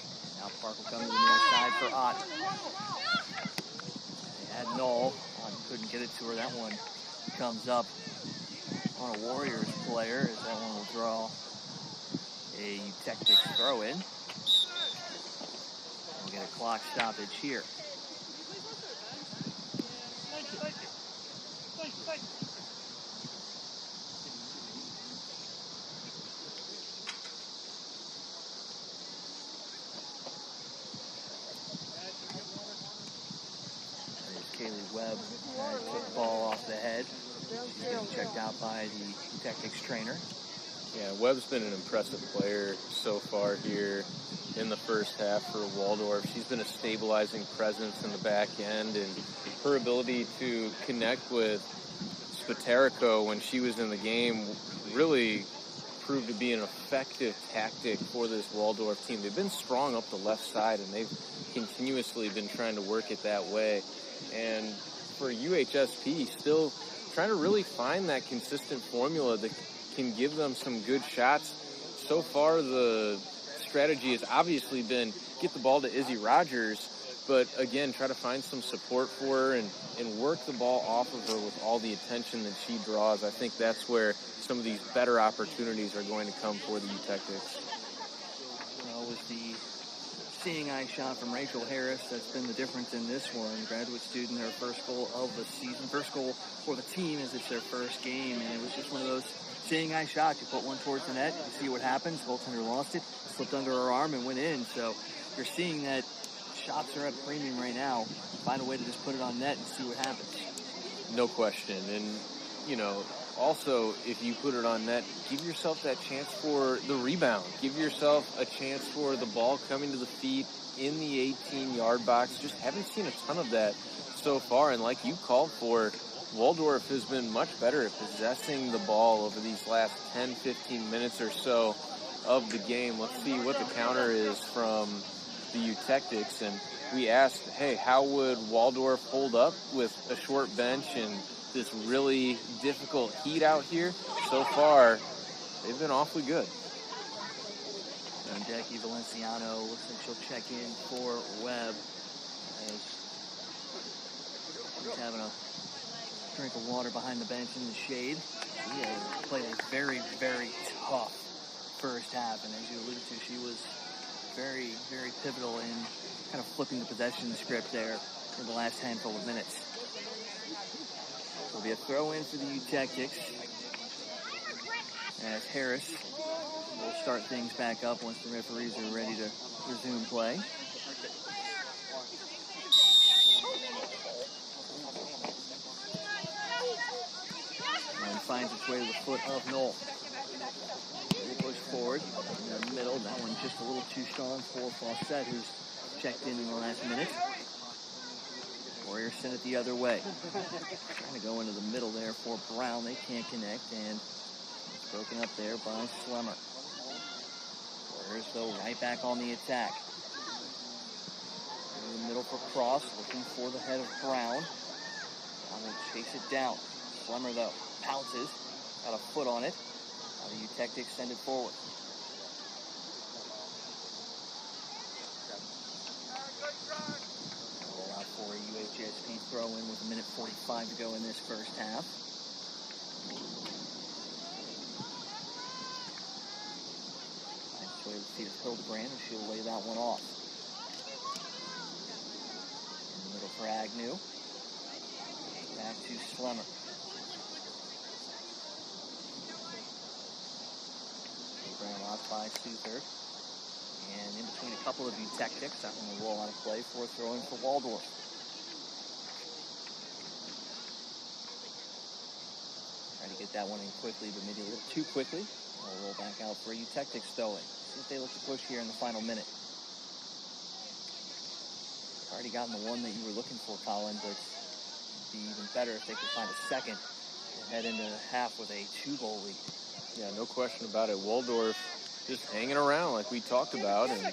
[SPEAKER 4] Now Park will come to the near side for Ott. They had Knoll. Ott couldn't get it to her. That one comes up on a Warriors player, as that one will draw a Tactics throw in. We'll get a clock stoppage here. There's Kaylee Webb. Took the ball off the head. She's getting checked out by the Tactics trainer.
[SPEAKER 5] Yeah, Webb's been an impressive player so far here in the first half for Waldorf. She's been a stabilizing presence in the back end, and her ability to connect with Spaterico when she was in the game really proved to be an effective tactic for this Waldorf team. They've been strong up the left side, and they've continuously been trying to work it that way. And for UHSP, still trying to really find that consistent formula that can give them some good shots. So far, the strategy has obviously been get the ball to Izzy Rogers, but again, try to find some support for her and work the ball off of her with all the attention that she draws. I think that's where some of these better opportunities are going to come for the U-Tactics.
[SPEAKER 4] Well, with the seeing eye shot from Rachel Harris, that's been the difference in this one. Graduate student, her first goal of the season, first goal for the team as it's their first game, and it was just one of those seeing eye shots. You put one towards the net, you see what happens. Goaltender lost it, slipped under her arm and went in. So you're seeing that shots are at a premium right now. Find a way to just put it on net and see what happens.
[SPEAKER 5] No question. And, you know, also, if you put it on net, give yourself that chance for the rebound. Give yourself a chance for the ball coming to the feet in the 18-yard box. Just haven't seen a ton of that so far. And like you called for, Waldorf has been much better at possessing the ball over these last 10, 15 minutes or so of the game. Let's see what the counter is from the U-Tactics. And we asked, hey, how would Waldorf hold up with a short bench and this really difficult heat out here? So far, they've been awfully good.
[SPEAKER 4] And Jackie Valenciano looks like she'll check in for Webb as she's having a drink of water behind the bench in the shade. She has played a very, very tough first half, and as you alluded to, she was very, very pivotal in kind of flipping the possession script there in the last handful of minutes. It'll be a throw-in for the U-Tactics as Harris will start things back up once the referees are ready to resume play. And finds its way to the foot of Knoll. They push forward in the middle. That one just a little too strong for Fawcett, who's checked in the last minute. Warriors send it the other way. Trying to go into the middle there for Brown. They can't connect, and it's broken up there by Slemmer. Warriors, though, right back on the attack. In the middle for Cross, looking for the head of Brown. Brown will chase it down. Slemmer, though, pounces. Got a foot on it. Now the U-Tactics send it forward. Roll out for a UHSP throw-in with 1:45 to go in this first half. Nice way to the feet of Hildebrand, and she'll lay that one off. In the middle for Agnew. Back to Slemmer. Brown off by Suther. And in between a couple of U-Tactics, that one will roll out of play for a throw-in for Waldorf. Try to get that one in quickly, but maybe a little too quickly. I'll roll back out for a U-Tactics throw-in. See if they look to push here in the final minute. Already gotten the one that you were looking for, Colin, but it'd be even better if they could find a second and head into half with a 2-goal lead.
[SPEAKER 5] Yeah, no question about it. Waldorf just hanging around like we talked about, and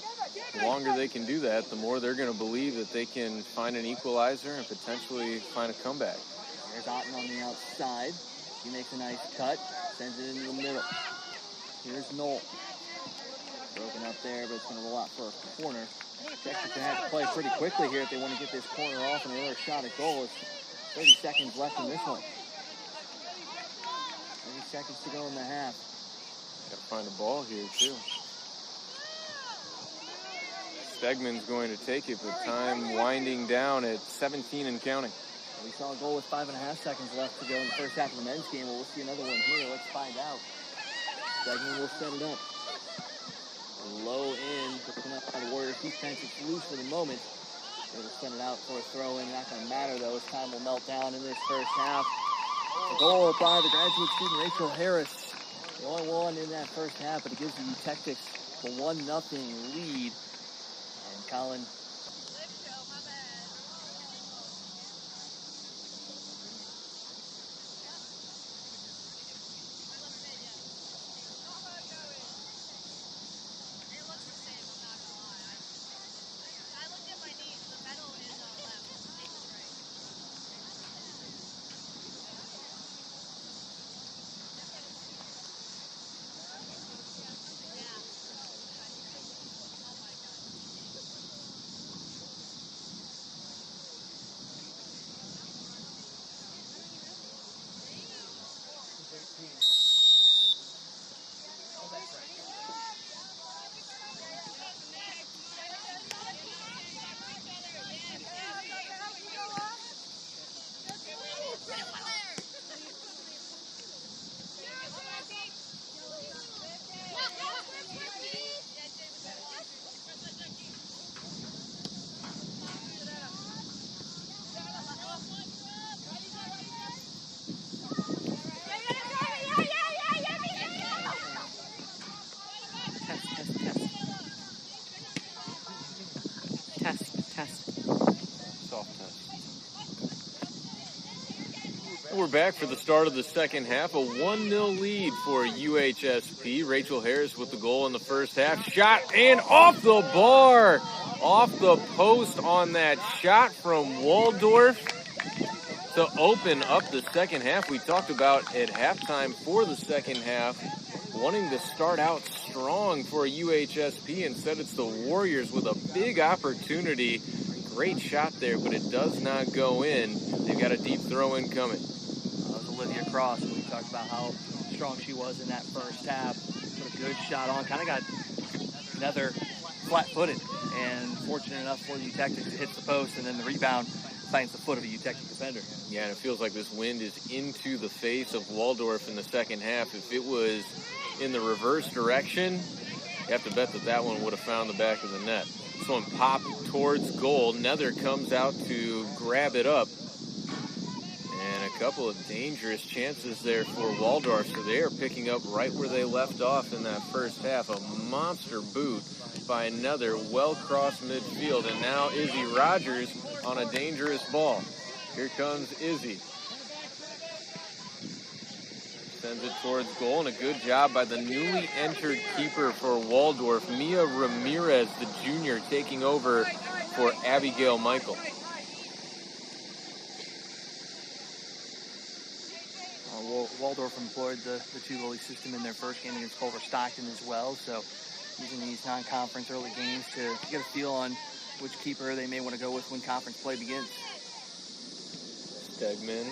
[SPEAKER 5] the longer they can do that, the more they're going to believe that they can find an equalizer and potentially find a comeback.
[SPEAKER 4] There's Otten on the outside. He makes a nice cut, sends it into the middle. Here's Knoll. Broken up there, but it's going to roll out for a corner. Texas going to have to play pretty quickly here if they want to get this corner off and another shot at goal. It's 30 seconds left in this one. 30 seconds to go in the half.
[SPEAKER 5] Got to find a ball here, too. Stegman's going to take it, but time winding down at 17 and counting.
[SPEAKER 4] We saw a goal with 5.5 seconds left to go in the first half of the men's game. Well, we'll see another one here. Let's find out. Stegman will set it up. Low in, picking up by the Warriors defense. It's loose for the moment. They will send it out for a throw-in. Not going to matter, though, as time will melt down in this first half. A goal by the graduate student Rachel Harris. The only one in that first half, but it gives the U-Tectics a 1-0 lead. And Colin.
[SPEAKER 5] We're back for the start of the second half. A 1-0 lead for UHSP. Rachel Harris with the goal in the first half. Shot and off the bar. Off the post on that shot from Waldorf to open up the second half. We talked about at halftime for the second half, wanting to start out strong for UHSP. Instead, it's the Warriors with a big opportunity. Great shot there, but it does not go in. They've got a deep throw-in coming.
[SPEAKER 4] Olivia Cross, we talked about how strong she was in that first half. Put a good shot on, kind of got another flat-footed, and fortunate enough for the U-Tectics to hit the post, and then the rebound finds the foot of a U-Tectic defender.
[SPEAKER 5] Yeah, and it feels like this wind is into the face of Waldorf in the second half. If it was in the reverse direction, you have to bet that that one would have found the back of the net. This one popped towards goal. Nether comes out to grab it up. And a couple of dangerous chances there for Waldorf. So they are picking up right where they left off in that first half. A monster boot by another well-crossed midfield. And now Izzy Rogers on a dangerous ball. Here comes Izzy. Sends it towards goal, and a good job by the newly entered keeper for Waldorf, Mia Ramirez, the junior, taking over for Abigail Michael.
[SPEAKER 4] Waldorf employed the two-goalie system in their first game against Culver Stockton as well, so using these non-conference early games to get a feel on which keeper they may want to go with when conference play begins.
[SPEAKER 5] Stegman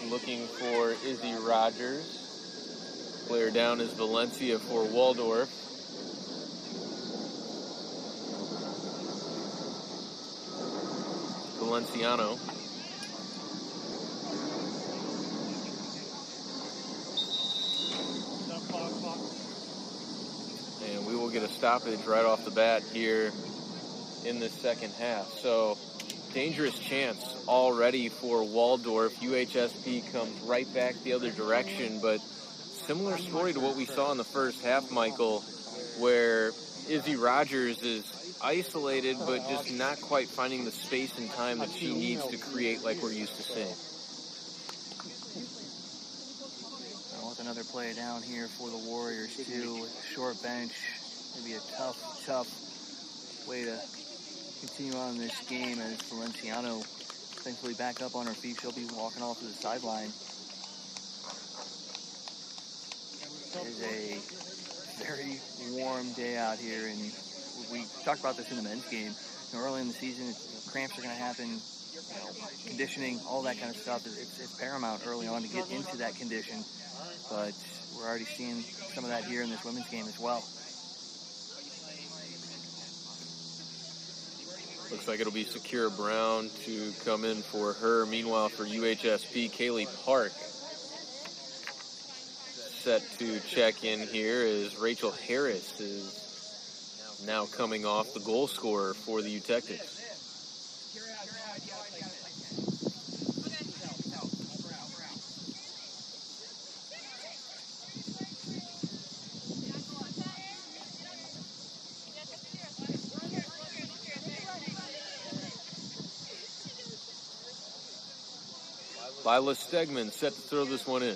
[SPEAKER 5] looking for Izzy Rogers. Player down is Valencia for Waldorf. Valenciano. And we will get a stoppage right off the bat here in the second half. So dangerous chance already for Waldorf. UHSP comes right back the other direction, but similar story to what we saw in the first half, Michael, where Izzy Rogers is isolated, but just not quite finding the space and time that she needs to create like we're used to seeing.
[SPEAKER 4] With another player down here for the Warriors, too, with a short bench. Maybe a tough way to continue on this game as Valenciano thankfully back up on her feet. She'll be walking off to the sideline. It is a very warm day out here, and we talked about this in the men's game. Early in the season, cramps are going to happen, conditioning, all that kind of stuff. It's paramount early on to get into that condition, but we're already seeing some of that here in this women's game as well.
[SPEAKER 5] Looks like it'll be Sakira Brown to come in for her. Meanwhile, for UHSP, Kaylee Park set to check in here as Rachel Harris is now coming off, the goal scorer for the Utectics. Lila Stegman set to throw this one in.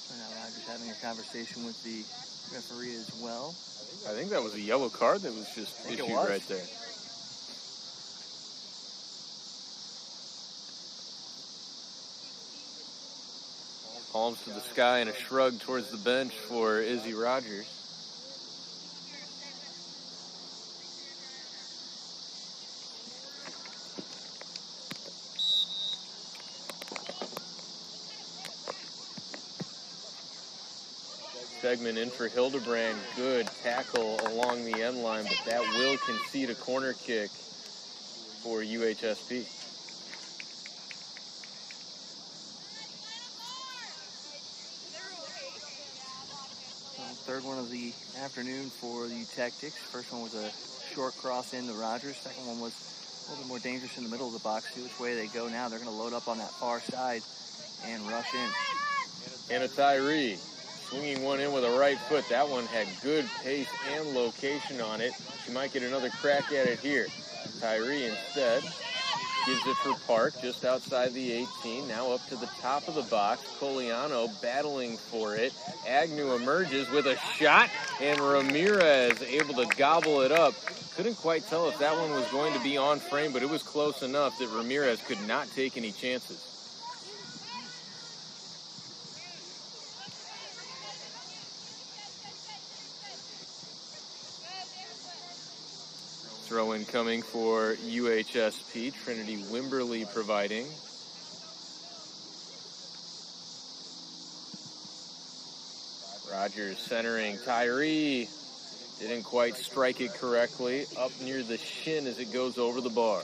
[SPEAKER 4] So now Rogers having a conversation with the referee as well.
[SPEAKER 5] I think that was a yellow card that was just issued right there. Palms to the sky and a shrug towards the bench for Izzy Rogers. Segment in for Hildebrand. Good tackle along the end line, but that will concede a corner kick for UHSP.
[SPEAKER 4] Third one of the afternoon for the Tactics. First one was a short cross into Rogers. Second one was a little bit more dangerous in the middle of the box. See which way they go now. They're going to load up on that far side and rush in.
[SPEAKER 5] And a Tyree swinging one in with a right foot. That one had good pace and location on it. She might get another crack at it here. Tyree instead gives it for Park just outside the 18. Now up to the top of the box. Coliano battling for it. Agnew emerges with a shot, and Ramirez able to gobble it up. Couldn't quite tell if that one was going to be on frame, but it was close enough that Ramirez could not take any chances. Throw-in coming for UHSP. Trinity Wimberly providing. Rogers centering. Tyree didn't quite strike it correctly. Up near the shin as it goes over the bar.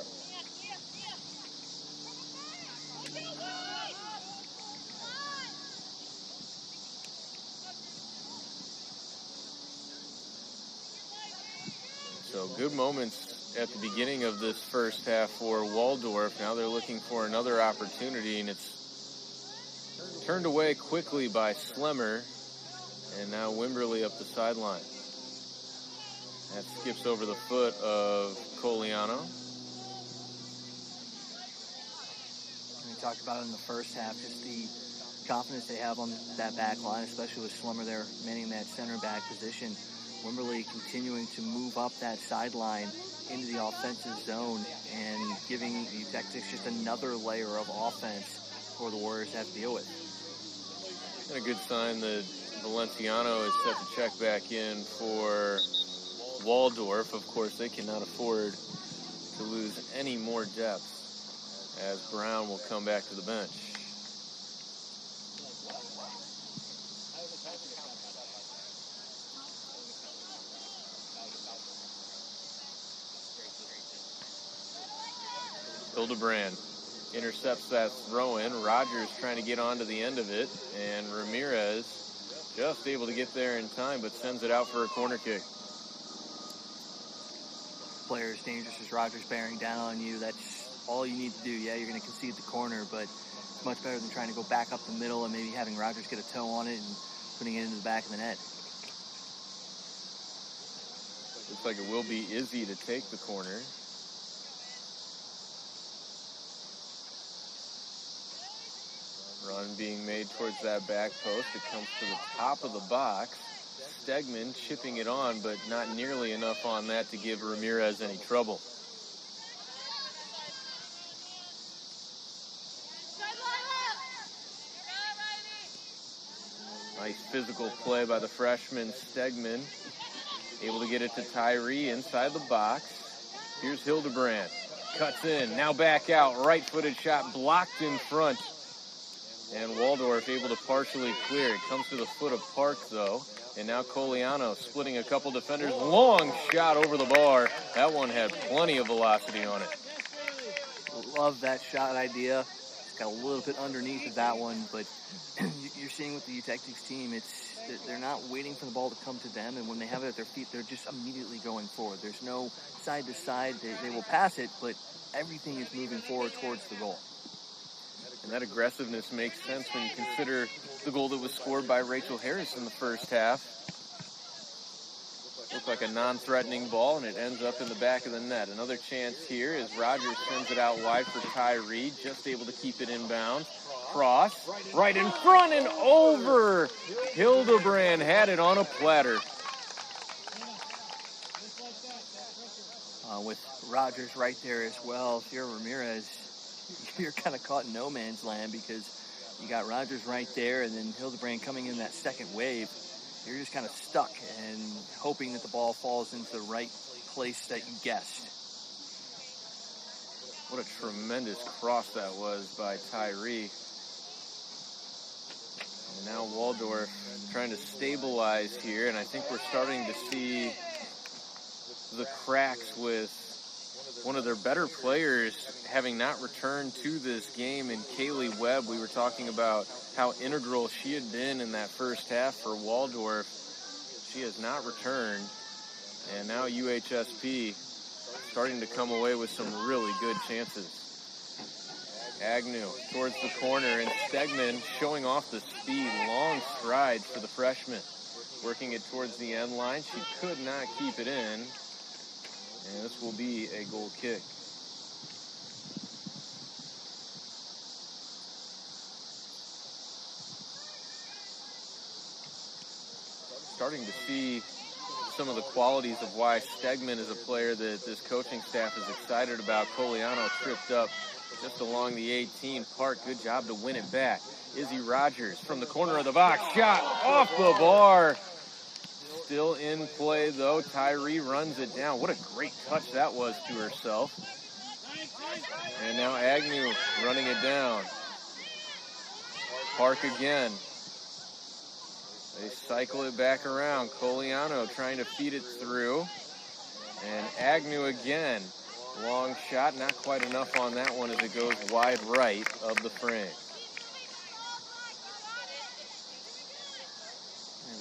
[SPEAKER 5] So good moments at the beginning of this first half for Waldorf. Now they're looking for another opportunity, and it's turned away quickly by Slemmer. And now Wimberly up the sideline. That skips over the foot of Coliano.
[SPEAKER 4] We talked about it in the first half, just the confidence they have on that back line, especially with Slemmer there manning that center back position. Wimberly continuing to move up that sideline into the offensive zone and giving the Tactics just another layer of offense for the Warriors to have to deal with.
[SPEAKER 5] And a good sign that Valenciano is set to check back in for Waldorf. Of course, they cannot afford to lose any more depth as Brown will come back to the bench. Hildebrand intercepts that throw-in. Rogers trying to get onto the end of it, and Ramirez just able to get there in time, but sends it out for a corner kick.
[SPEAKER 4] player as dangerous as Rogers bearing down on you, that's all you need to do. Yeah, you're going to concede the corner, but it's much better than trying to go back up the middle and maybe having Rogers get a toe on it and putting it into the back of the net.
[SPEAKER 5] Looks like it will be Izzy to take the corner. Run being made towards that back post. It comes to the top of the box. Stegman chipping it on, but not nearly enough on that to give Ramirez any trouble. Nice physical play by the freshman Stegman. Able to get it to Tyree inside the box. Here's Hildebrand. Cuts in, now back out. Right-footed shot blocked in front. And Waldorf able to partially clear. It comes to the foot of Park, though. And now Coliano splitting a couple defenders. Long shot over the bar. That one had plenty of velocity on it.
[SPEAKER 4] Love that shot idea. It's got a little bit underneath of that one, but you're seeing with the U Tactics team, they're not waiting for the ball to come to them, and when they have it at their feet, they're just immediately going forward. There's no side to side. They will pass it, but everything is moving forward towards the goal.
[SPEAKER 5] And that aggressiveness makes sense when you consider the goal that was scored by Rachel Harris in the first half. Looked like a non-threatening ball, and it ends up in the back of the net. Another chance here as Rogers sends it out wide for Tyree, just able to keep it inbound. Cross, right in front and over. Hildebrand had it on a platter.
[SPEAKER 4] With Rogers right there as well, if you're Ramirez, you're kind of caught in no man's land because you got Rogers right there and then Hildebrand coming in that second wave. You're just kind of stuck and hoping that the ball falls into the right place that you guessed.
[SPEAKER 5] What a tremendous cross that was by Tyree. And now Waldorf trying to stabilize here, and I think we're starting to see the cracks with one of their better players having not returned to this game in Kaylee Webb. We were talking about how integral she had been in that first half for Waldorf. She has not returned, and now UHSP starting to come away with some really good chances. Agnew towards the corner, and Stegman showing off the speed. Long strides for the freshman. Working it towards the end line. She could not keep it in, and this will be a goal kick. Starting to see some of the qualities of why Stegman is a player that this coaching staff is excited about. Coliano tripped up just along the 18. Park, good job to win it back. Izzy Rogers from the corner of the box. Shot off the bar. Still in play, though. Tyree runs it down. What a great touch that was to herself. And now Agnew running it down. Park again. They cycle it back around. Coliano trying to feed it through. And Agnew again. Long shot, not quite enough on that one as it goes wide right of the frame.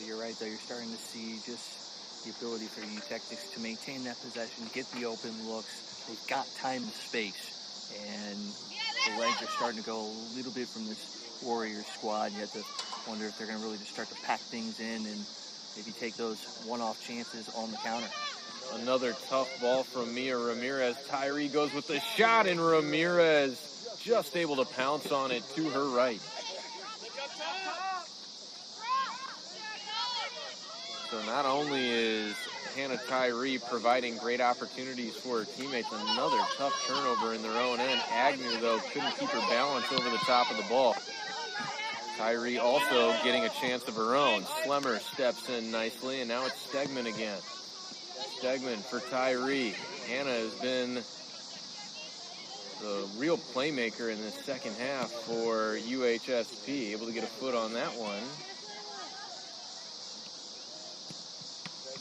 [SPEAKER 4] You're right, though. You're starting to see just the ability for U Tactics to maintain that possession, get the open looks. They've got time and space. And the legs are starting to go a little bit from this Warriors squad. You have to wonder if they're going to really just start to pack things in and maybe take those one-off chances on the counter.
[SPEAKER 5] Another tough ball from Mia Ramirez. Tyree goes with the shot, and Ramirez just able to pounce on it to her right. So not only is Hannah Tyree providing great opportunities for her teammates, another tough turnover in their own end. Agnew, though, couldn't keep her balance over the top of the ball. Tyree also getting a chance of her own. Slemmer steps in nicely, and now it's Stegman again. Stegman for Tyree. Hannah has been the real playmaker in this second half for UHSP. Able to get a foot on that one.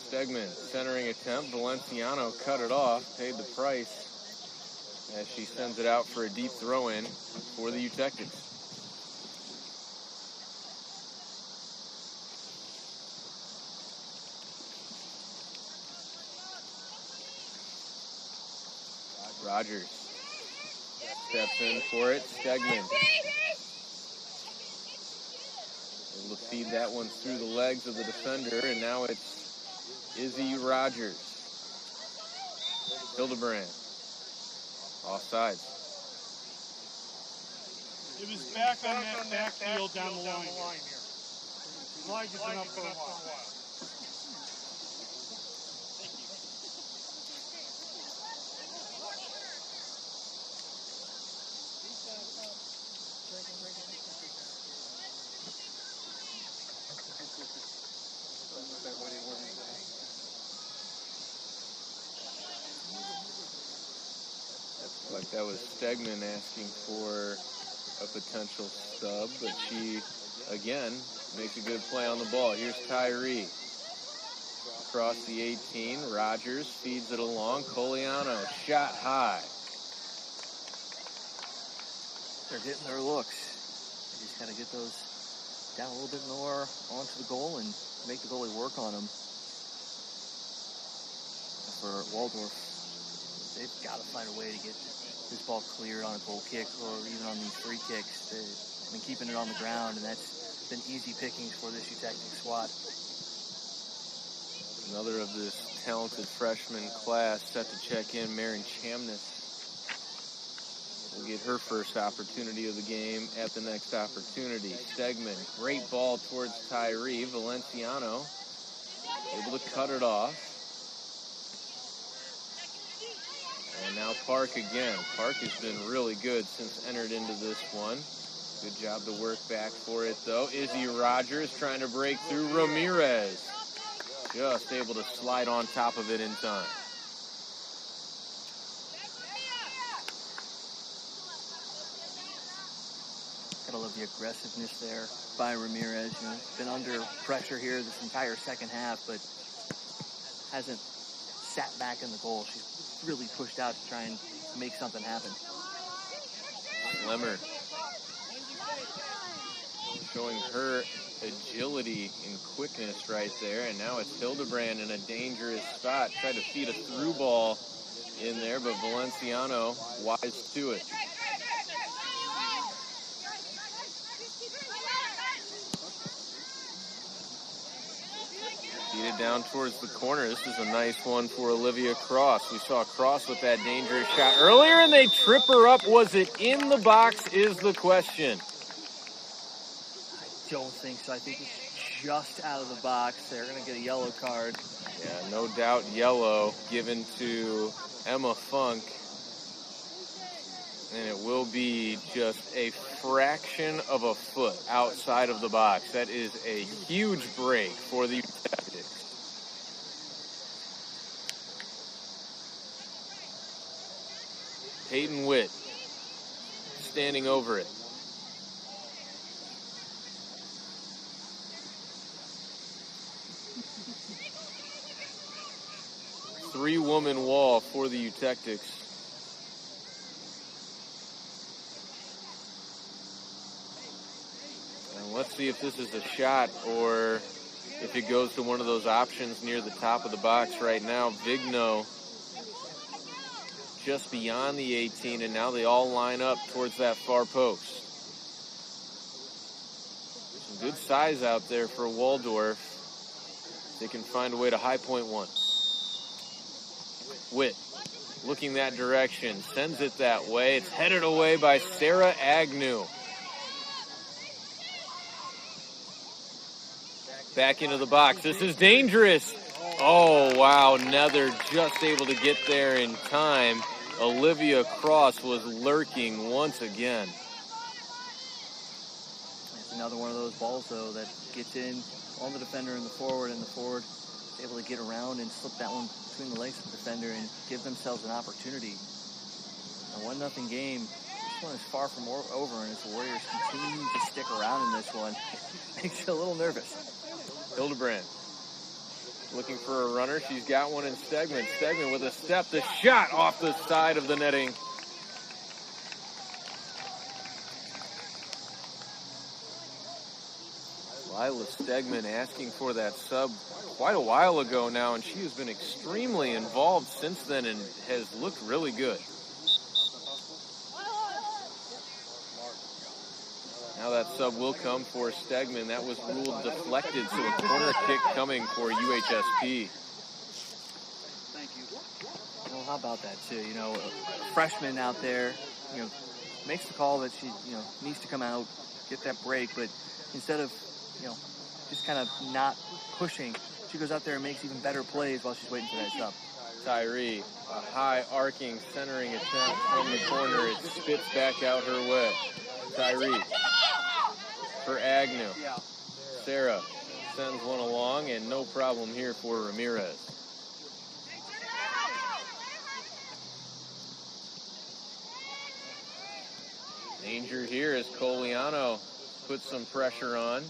[SPEAKER 5] Stegman, centering attempt. Valenciano cut it off, paid the price as she sends it out for a deep throw-in for the U-Tactics. Rogers steps in for it. Stegman able to feed that one through the legs of the defender, and now it's Izzy Rogers. Hildebrand. Offsides.
[SPEAKER 1] It was back on that backfield down the line here. Flag has been up for a while.
[SPEAKER 5] Like that was Stegman asking for a potential sub, but she, again, makes a good play on the ball. Here's Tyree. Across the 18, Rogers feeds it along. Coliano, shot high.
[SPEAKER 4] They're getting their looks. They just got to get those down a little bit more onto the goal and make the goalie work on them. For Waldorf, they've got to find a way to get this ball cleared on a goal kick or even on these free kicks. They've been keeping it on the ground, and that's been easy pickings for this UTechnic squad.
[SPEAKER 5] Another of this talented freshman class set to check in, Marin Chamness. Will get her first opportunity of the game at the next opportunity. Stegman, great ball towards Tyree. Valenciano able to cut it off. And now Park again. Park has been really good since entered into this one. Good job to work back for it, though. Izzy Rogers trying to break through. Ramirez just able to slide on top of it in time.
[SPEAKER 4] Gotta love the aggressiveness there by Ramirez. You know, been under pressure here this entire second half, but hasn't sat back in the goal. She's really pushed out to try and make something happen.
[SPEAKER 5] Slimmer showing her agility and quickness right there, and now it's Hildebrand in a dangerous spot. Tried to feed a through ball in there, but Valenciano wise to it. Feed it down towards the corner. This is a nice one for Olivia Cross. We saw Cross with that dangerous shot earlier, and they trip her up. Was it in the box is the question.
[SPEAKER 4] I don't think so. I think it's just out of the box. They're going to get a yellow card.
[SPEAKER 5] Yeah, no doubt yellow given to Emma Funk. And it will be just a fraction of a foot outside of the box. That is a huge break for the Tactics. Peyton Witt standing over it. Three-woman wall for the Eutectics. And let's see if this is a shot or if it goes to one of those options near the top of the box right now. Vigno just beyond the 18, and now they all line up towards that far post. Some good size out there for Waldorf. They can find a way to high point one. Witt looking that direction, sends it that way. It's headed away by Sarah Agnew. Back into the box. This is dangerous. Oh, wow. Nether just able to get there in time. Olivia Cross was lurking once again.
[SPEAKER 4] It's another one of those balls, though, that gets in on the defender and the forward is able to get around and slip that one between the legs of the defender and give themselves an opportunity. A 1-0 game. This one is far from over, and as the Warriors continue to stick around in this one, makes you a little nervous.
[SPEAKER 5] Hildebrand looking for a runner. She's got one in Stegman. Stegman with a step. The shot off the side of the netting. Lila Stegman asking for that sub quite a while ago now, and she has been extremely involved since then and has looked really good. Now that sub will come for Stegman. That was ruled deflected, so a corner kick coming for UHSP.
[SPEAKER 4] Well, how about that too? You know, a freshman out there, you know, makes the call that she, you know, needs to come out, get that break, but instead of, you know, just kind of not pushing, she goes out there and makes even better plays while she's waiting for that sub.
[SPEAKER 5] Tyree, a high arcing centering attempt from the corner. It spits back out her way. Tyree for Agnew. Sarah sends one along, and no problem here for Ramirez. Danger here as Coliano puts some pressure on.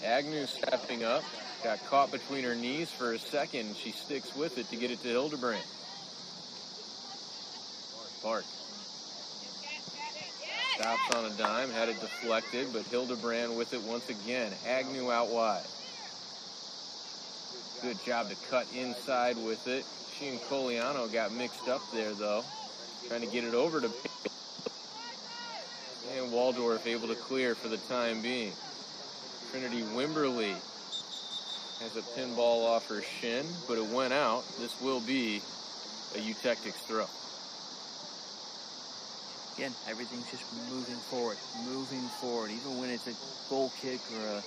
[SPEAKER 5] Agnew stepping up. Got caught between her knees for a second. She sticks with it to get it to Hildebrand. Park. Stops on a dime, had it deflected, but Hildebrand with it once again. Agnew out wide. Good job to cut inside with it. She and Coliano got mixed up there, though. Trying to get it over to... And Waldorf able to clear for the time being. Trinity Wimberly has a pinball off her shin, but it went out. This will be a Eutectics throw.
[SPEAKER 4] Again, everything's just moving forward. Even when it's a goal kick or a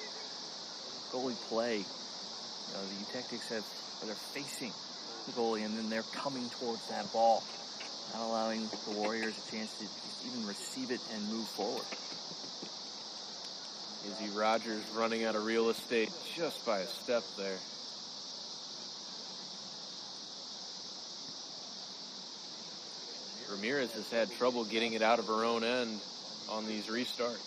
[SPEAKER 4] goalie play, you know, the Eutectics they're facing the goalie and then they're coming towards that ball, not allowing the Warriors a chance to just even receive it and move forward.
[SPEAKER 5] Izzy Rogers running out of real estate just by a step there. Ramirez has had trouble getting it out of her own end on these restarts.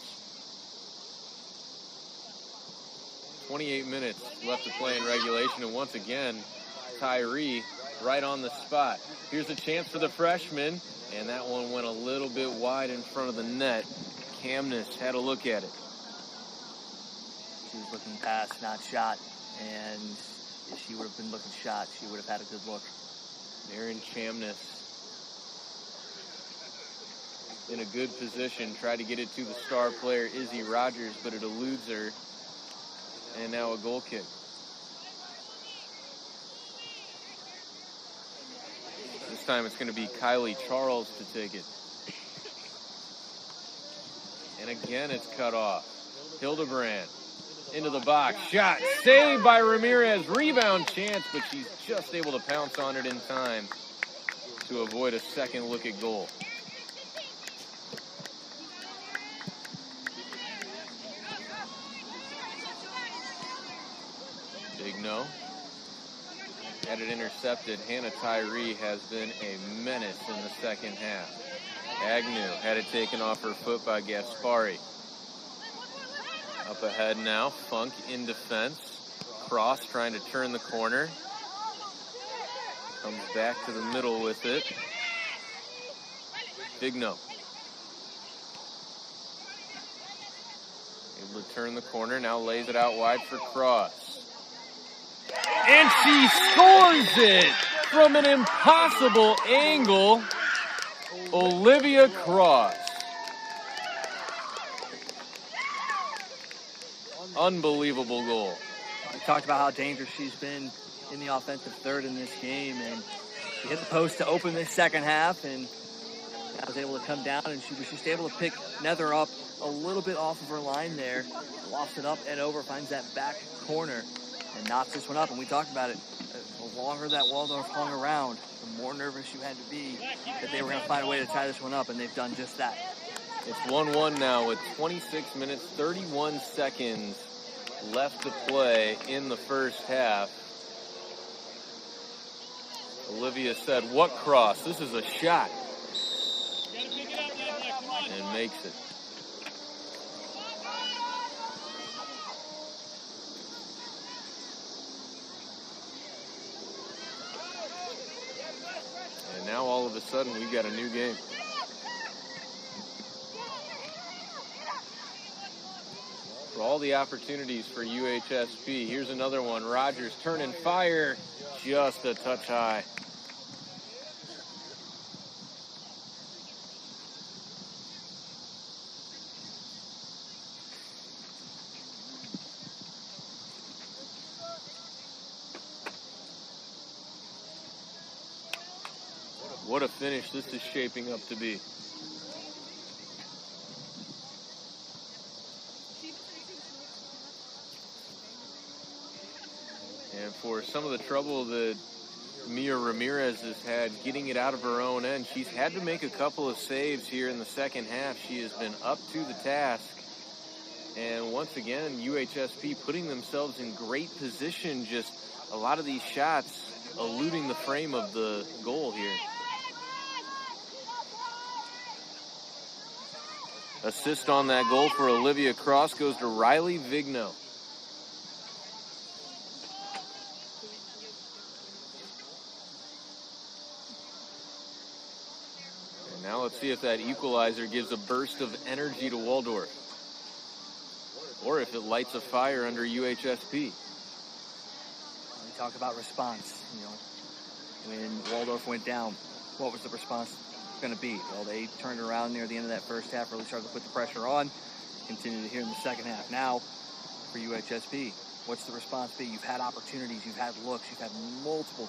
[SPEAKER 5] 28 minutes left to play in regulation, and once again, Tyree right on the spot. Here's a chance for the freshman, and that one went a little bit wide in front of the net. Kamnes had a look at it.
[SPEAKER 4] She was looking past, not shot, and if she would have been looking shot, she would have had a good look.
[SPEAKER 5] Erin Kamnes in a good position, tried to get it to the star player, Izzy Rogers, but it eludes her, and now a goal kick. This time it's going to be Kylie Charles to take it. And again it's cut off. Hildebrand into the box. Shot saved by Ramirez. Rebound chance, but she's just able to pounce on it in time to avoid a second look at goal. Big no. Had it intercepted. Hannah Tyree has been a menace in the second half. Agnew had it taken off her foot by Gaspari. Up ahead now, Funk in defense. Cross trying to turn the corner. Comes back to the middle with it. Big no. Able to turn the corner, now lays it out wide for Cross. And she scores it from an impossible angle. Olivia Cross. Unbelievable goal.
[SPEAKER 4] We talked about how dangerous she's been in the offensive third in this game, and she hit the post to open this second half, and I was able to come down, and she was just able to pick Nether up a little bit off of her line there, lofts it up and over, finds that back corner, and knocks this one up. And we talked about it. The longer that Waldorf hung around, the more nervous you had to be that they were going to find a way to tie this one up, and they've done just that.
[SPEAKER 5] It's 1-1 now with 26 minutes, 31 seconds left to play in the first half. Olivia said, "What cross? This is a shot." And makes it. And now all of a sudden we've got a new game. For all the opportunities for UHSP, here's another one. Rogers turn and fire, just a touch high. What a finish this is shaping up to be. And for some of the trouble that Mia Ramirez has had getting it out of her own end, she's had to make a couple of saves here in the second half. She has been up to the task. And once again, UHSP putting themselves in great position, just a lot of these shots eluding the frame of the goal here. Assist on that goal for Olivia Cross goes to Riley Vigno. And now let's see if that equalizer gives a burst of energy to Waldorf, or if it lights a fire under UHSP.
[SPEAKER 4] We talk about response. You know, when Waldorf went down, what was the response going to be? Well, they turned around near the end of that first half, really started to put the pressure on, continued here in the second half. Now, for UHSP, what's the response be? You've had opportunities, you've had looks, you've had multiple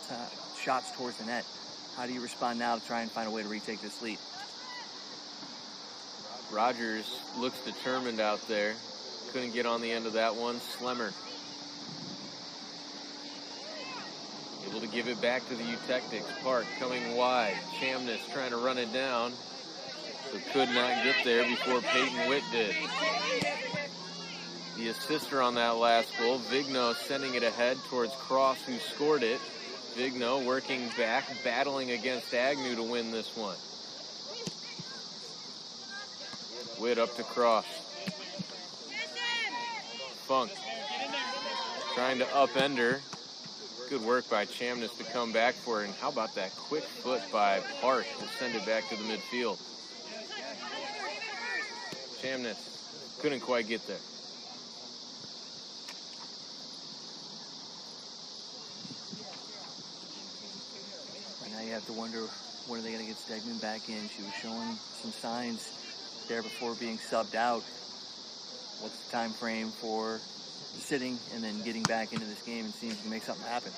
[SPEAKER 4] shots towards the net. How do you respond now to try and find a way to retake this lead?
[SPEAKER 5] Rogers looks determined out there. Couldn't get on the end of that one. Slemmer able to give it back to the Eutectics. Park coming wide. Chamness trying to run it down, but could not get there before Peyton Witt did. The assister on that last goal, Vigno, sending it ahead towards Cross, who scored it. Vigno working back, battling against Agnew to win this one. Witt up to Cross. Funk trying to upend her. Good work by Chamness to come back for her. And how about that quick foot by Park to send it back to the midfield? Chamness couldn't quite get there.
[SPEAKER 4] And now you have to wonder, when are they going to get Stegman back in? She was showing some signs there before being subbed out. What's the time frame for sitting and then getting back into this game and seeing if you can make something happen?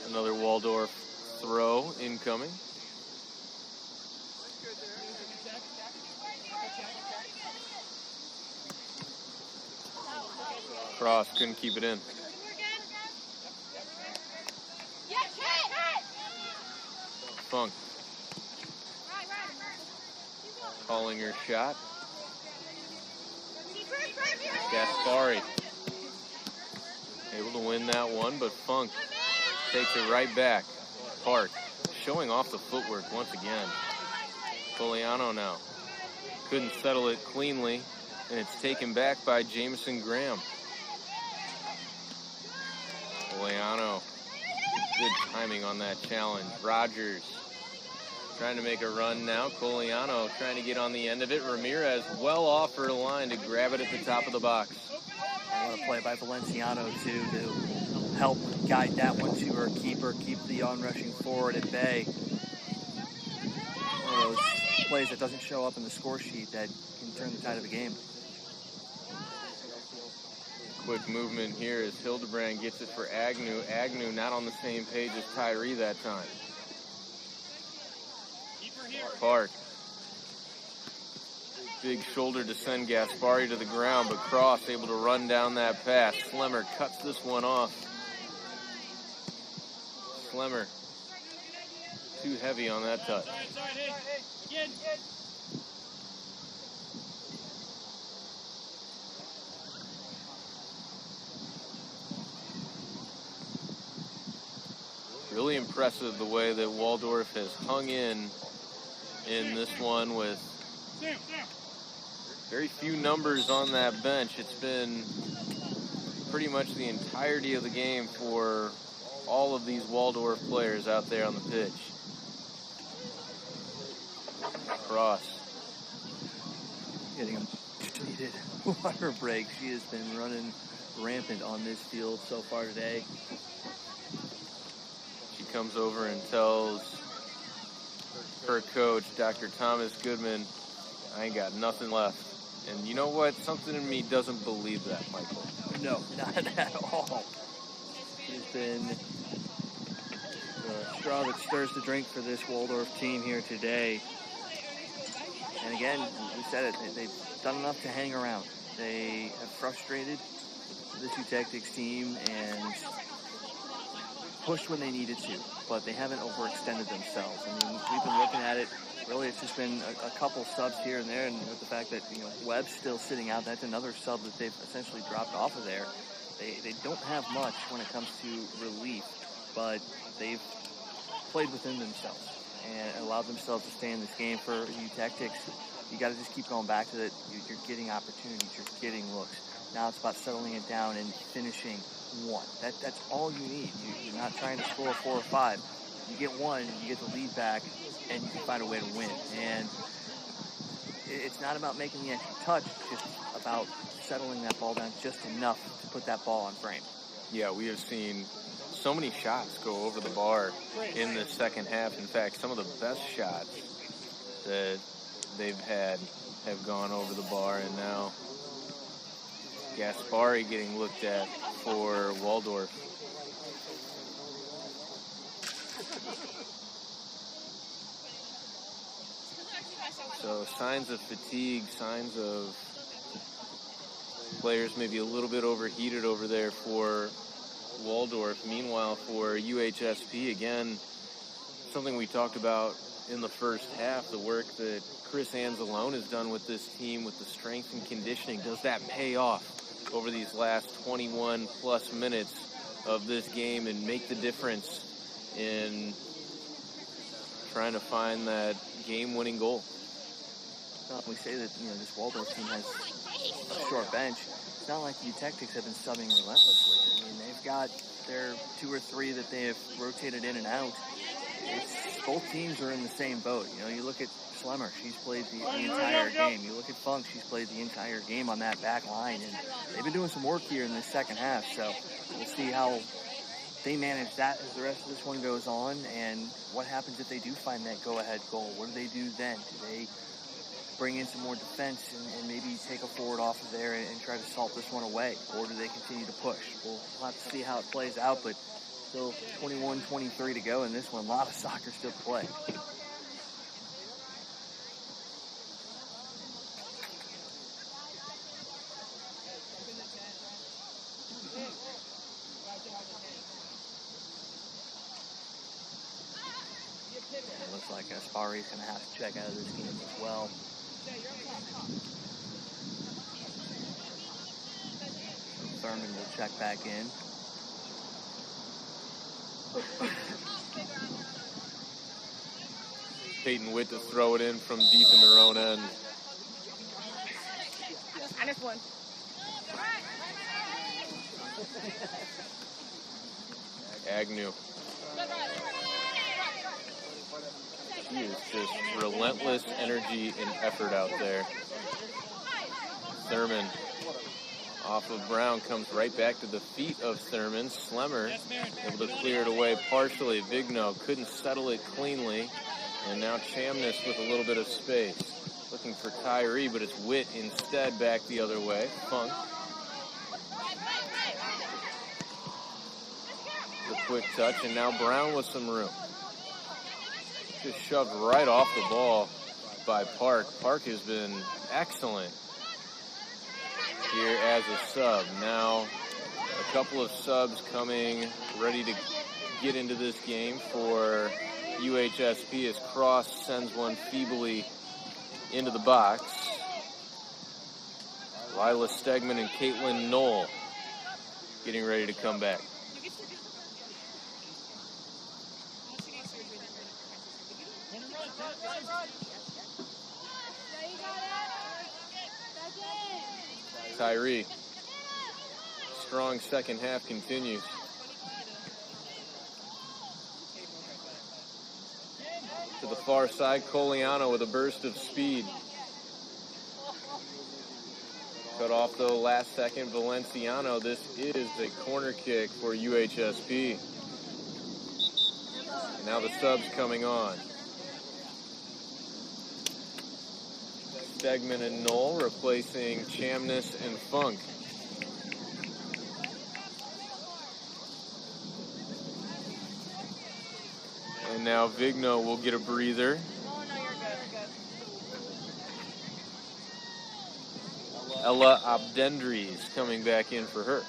[SPEAKER 5] Another Waldorf throw incoming. Cross couldn't keep it in. Funk calling her shot. Gaspari able to win that one, but Funk takes it right back. Park showing off the footwork once again. Poliano now couldn't settle it cleanly, and it's taken back by Jameson Graham. Poliano, good timing on that challenge. Rogers trying to make a run now. Poliano trying to get on the end of it. Ramirez well off her line to grab it at the top of the box.
[SPEAKER 4] I want to play by Valenciano too to help guide that one to her keeper, keep the onrushing forward at bay. One of those plays that doesn't show up in the score sheet that can turn the tide of the game.
[SPEAKER 5] Quick movement here as Hildebrand gets it for Agnew. Agnew not on the same page as Tyree that time. Park. Big shoulder to send Gaspari to the ground, but Cross able to run down that pass. Slemmer cuts this one off. Slemmer too heavy on that touch. Really impressive the way that Waldorf has hung in this one with very few numbers on that bench. It's been pretty much the entirety of the game for all of these Waldorf players out there on the pitch. Cross.
[SPEAKER 4] Getting a needed water break. She has been running rampant on this field so far today.
[SPEAKER 5] She comes over and tells her coach, Dr. Thomas Goodman, I ain't got nothing left. And you know what? Something in me doesn't believe that, Michael.
[SPEAKER 4] No, not at all. has been the straw that stirs the drink for this Waldorf team here today. And again, we said it, they've done enough to hang around. They have frustrated this UTechtics team and pushed when they needed to, but they haven't overextended themselves. I mean, we've been looking at it. Really, it's just been a couple subs here and there, and with the fact that, you know, Webb's still sitting out, that's another sub that they've essentially dropped off of there. They don't have much when it comes to relief, but they've played within themselves and allowed themselves to stay in this game. For UTechtics, you got to just keep going back to that. You're getting opportunities, you're getting looks. Now it's about settling it down and finishing one. That's all you need. You're not trying to score 4 or 5. You get one, you get the lead back, and you can find a way to win. And it's not about making the extra touch, it's just about settling that ball down just enough to put that ball on frame.
[SPEAKER 5] Yeah, we have seen so many shots go over the bar in the second half. In fact, some of the best shots that they've had have gone over the bar, and now Gaspari getting looked at for Waldorf. So signs of fatigue, signs of players maybe a little bit overheated over there for Waldorf. Meanwhile, for UHSP, again, something we talked about in the first half, the work that Chris Anzalone has done with this team with the strength and conditioning. Does that pay off over these last 21 plus minutes of this game and make the difference in trying to find that game-winning goal?
[SPEAKER 4] We say that, you know, this Waldorf team has a short bench. It's not like UTechtics have been subbing relentlessly. I mean, they've got their 2 or 3 that they have rotated in and out. Both teams are in the same boat. You know, you look at Slemmer, she's played the entire game. You look at Funk, she's played the entire game on that back line. And they've been doing some work here in this second half. So we'll see how they manage that as the rest of this one goes on. And what happens if they do find that go-ahead goal? What do they do then? Do they bring in some more defense and maybe take a forward off of there and try to salt this one away? Or do they continue to push? We'll have to see how it plays out, but still 21-23 to go in this one. A lot of soccer still to play. It looks like Gaspari's going to have to check out of this game as well. Thurman will check back in.
[SPEAKER 5] Peyton Witt to throw it in from deep in their own end.
[SPEAKER 1] Minus 1.
[SPEAKER 5] Agnew. He is just relentless energy and effort out there. Thurman off of Brown comes right back to the feet of Thurman. Slemmer able to clear it away partially. Vigno couldn't settle it cleanly. And now Chamness with a little bit of space. Looking for Kyrie, but it's Witt instead back the other way. Funk. The quick touch, and now Brown with some room. Just shoved right off the ball by Park. Park has been excellent here as a sub. Now a couple of subs coming ready to get into this game for UHSP as Cross sends one feebly into the box. Lila Stegman and Caitlin Knoll getting ready to come back. Tyree. Strong second half continues. To the far side, Coliano with a burst of speed. Cut off though last second, Valenciano. This is a corner kick for UHSP. And now the subs coming on. Stegman and Knoll replacing Chamness and Funk. And now Vigno will get a breather. Ella Abdendries coming back in for her.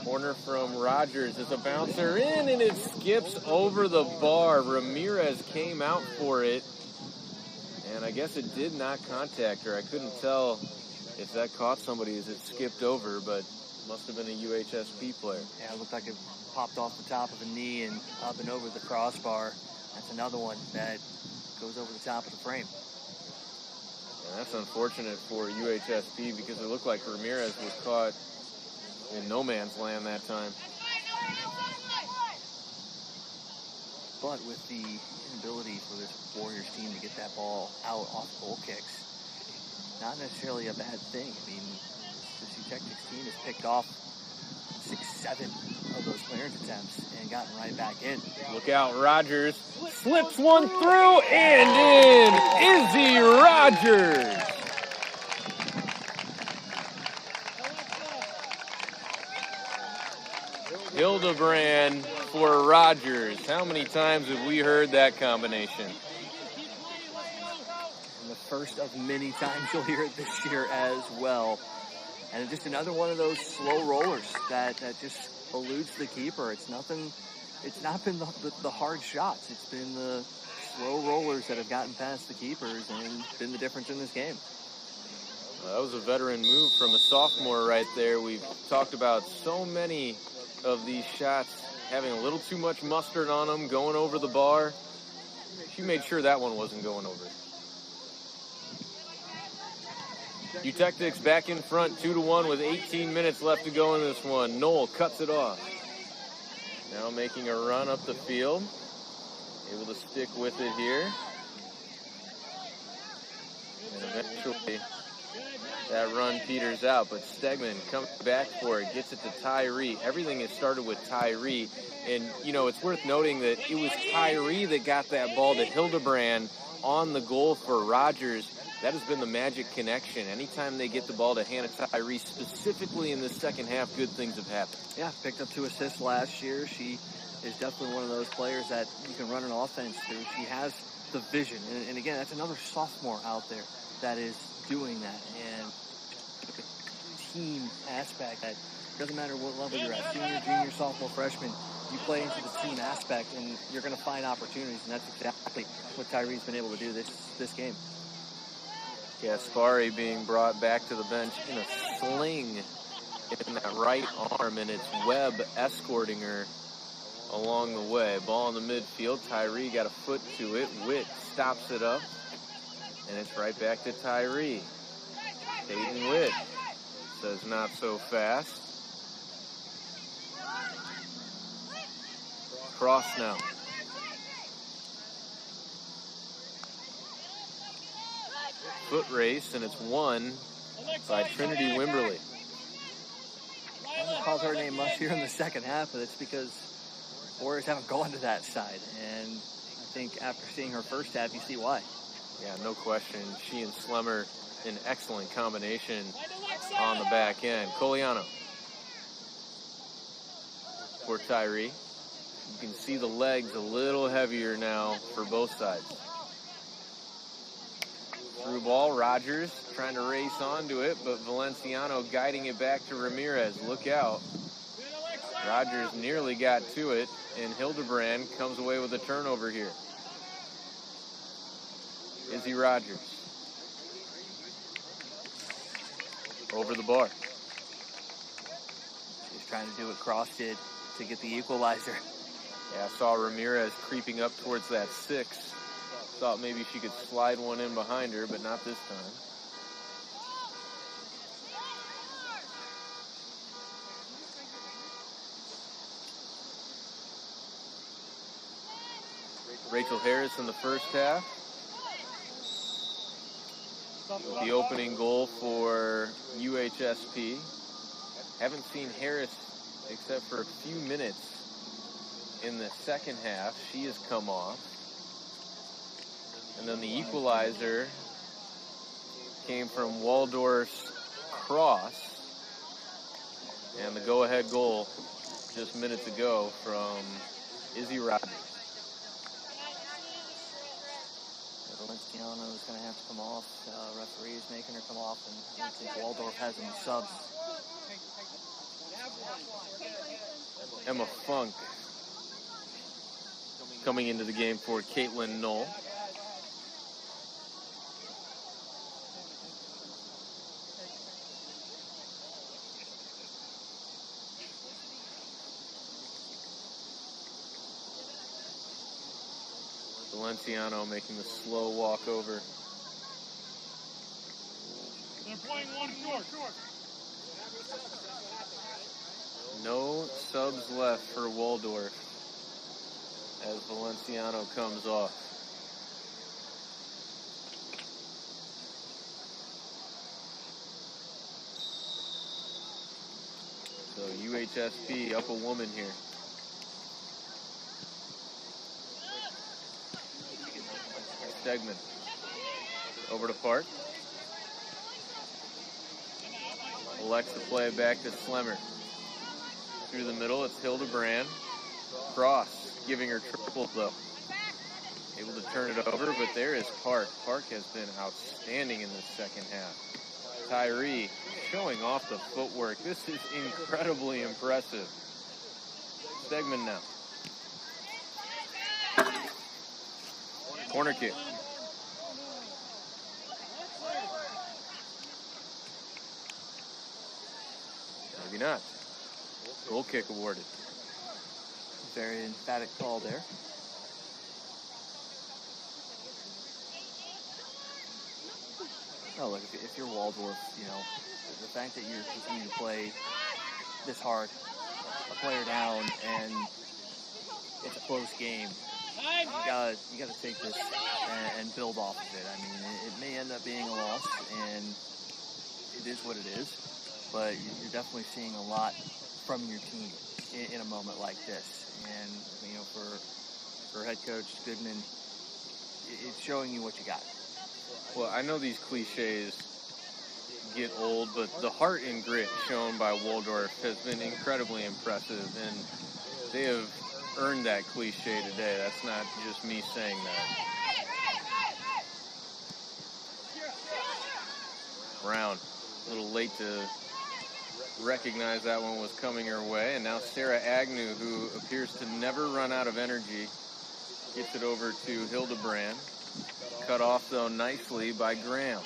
[SPEAKER 5] Corner from Rogers is a bouncer in, and it skips over the bar. Ramirez came out for it, and I guess it did not contact her. I couldn't tell if that caught somebody as it skipped over, but must have been a UHSP player.
[SPEAKER 4] Yeah, it looked like it popped off the top of a knee and up and over the crossbar. That's another one that goes over the top of the frame.
[SPEAKER 5] And that's unfortunate for UHSP because it looked like Ramirez was caught in no man's land that time.
[SPEAKER 4] But with the inability for this Warriors team to get that ball out off goal kicks, not necessarily a bad thing. I mean, this U-Technics team has picked off 6-7 of those clearance attempts and gotten right back in.
[SPEAKER 5] Look out, Rogers slips one through and in. Izzy Rogers. Hildebrand for Rogers. How many times have we heard that combination?
[SPEAKER 4] And the first of many times you'll hear it this year as well. And just another one of those slow rollers that just eludes the keeper. It's not been the hard shots. It's been the slow rollers that have gotten past the keepers and been the difference in this game.
[SPEAKER 5] Well, that was a veteran move from a sophomore right there. We've talked about so many of these shots having a little too much mustard on them, going over the bar. She made sure that one wasn't going over. U-Technics back in front, 2-1 with 18 minutes left to go in this one. Knoll cuts it off. Now making a run up the field. Able to stick with it here. And eventually that run peters out, but Stegman comes back for it, gets it to Tyree. Everything has started with Tyree. And, you know, it's worth noting that it was Tyree that got that ball to Hildebrand on the goal for Rogers. That has been the magic connection. Anytime they get the ball to Hannah Tyree, specifically in the second half, good things have happened.
[SPEAKER 4] Yeah, picked up 2 assists last year. She is definitely one of those players that you can run an offense through. She has the vision. And again, that's another sophomore out there that is doing that. And team aspect, that doesn't matter what level you're at, senior, junior, sophomore, freshman, you play into the team aspect and you're going to find opportunities. And that's exactly what Tyree's been able to do this game.
[SPEAKER 5] Gaspari being brought back to the bench in a sling in that right arm, and it's Webb escorting her along the way. Ball in the midfield. Tyree got a foot to it. Witt stops it up, and it's right back to Tyree. Peyton Witt says not so fast. Cross now. Foot race, and it's won by Trinity Wimberly.
[SPEAKER 4] I haven't called her name much here in the second half, but it's because Warriors haven't gone to that side. And I think after seeing her first half, you see why.
[SPEAKER 5] Yeah, no question. She and Slemmer, an excellent combination on the back end. Coliano for Tyree. You can see the legs a little heavier now for both sides. Through ball, Rogers trying to race onto it, but Valenciano guiding it back to Ramirez. Look out. Rogers nearly got to it, and Hildebrand comes away with a turnover here. Izzy Rogers. Over the bar.
[SPEAKER 4] She's trying to do what Cross did to get the equalizer.
[SPEAKER 5] Yeah, I saw Ramirez creeping up towards that 6. Thought maybe she could slide one in behind her, but not this time. Rachel Harris in the first half. The opening goal for UHSP. Haven't seen Harris except for a few minutes in the second half. She has come off. And then the equalizer came from Waldorf's cross. And the go-ahead goal just minutes ago from Izzy Rogers.
[SPEAKER 4] Valenciano is going to have to come off. Referee is making her come off, and I think Waldorf has any subs.
[SPEAKER 5] Emma Funk coming into the game for Caitlin Knoll. Valenciano making the slow walk over.
[SPEAKER 1] They're playing one short.
[SPEAKER 5] No subs left for Waldorf as Valenciano comes off. So UHSP up a woman here. Stegman over to Park. Elects to play it back to Slemmer. Through the middle, it's Hildebrand. Cross, giving her triple though. Able to turn it over, but there is Park. Park has been outstanding in the second half. Tyree showing off the footwork. This is incredibly impressive. Stegman now. Corner kick. Maybe not. Goal kick awarded.
[SPEAKER 4] Very emphatic call there. Oh, look, if you're Waldorf, you know, the fact that you're continuing to play this hard, a player down, and it's a close game, you gotta take this and build off of it. I mean, it may end up being a loss, and it is what it is, but you're definitely seeing a lot from your team in a moment like this. And, you know, for head coach Goodman, it's showing you what you got.
[SPEAKER 5] Well, I know these cliches get old, but the heart and grit shown by Waldorf has been incredibly impressive, and they have earned that cliche today. That's not just me saying that. Brown, a little late to recognize that one was coming her way, and now Sarah Agnew, who appears to never run out of energy, gets it over to Hildebrand. Cut off, though, nicely by Graham.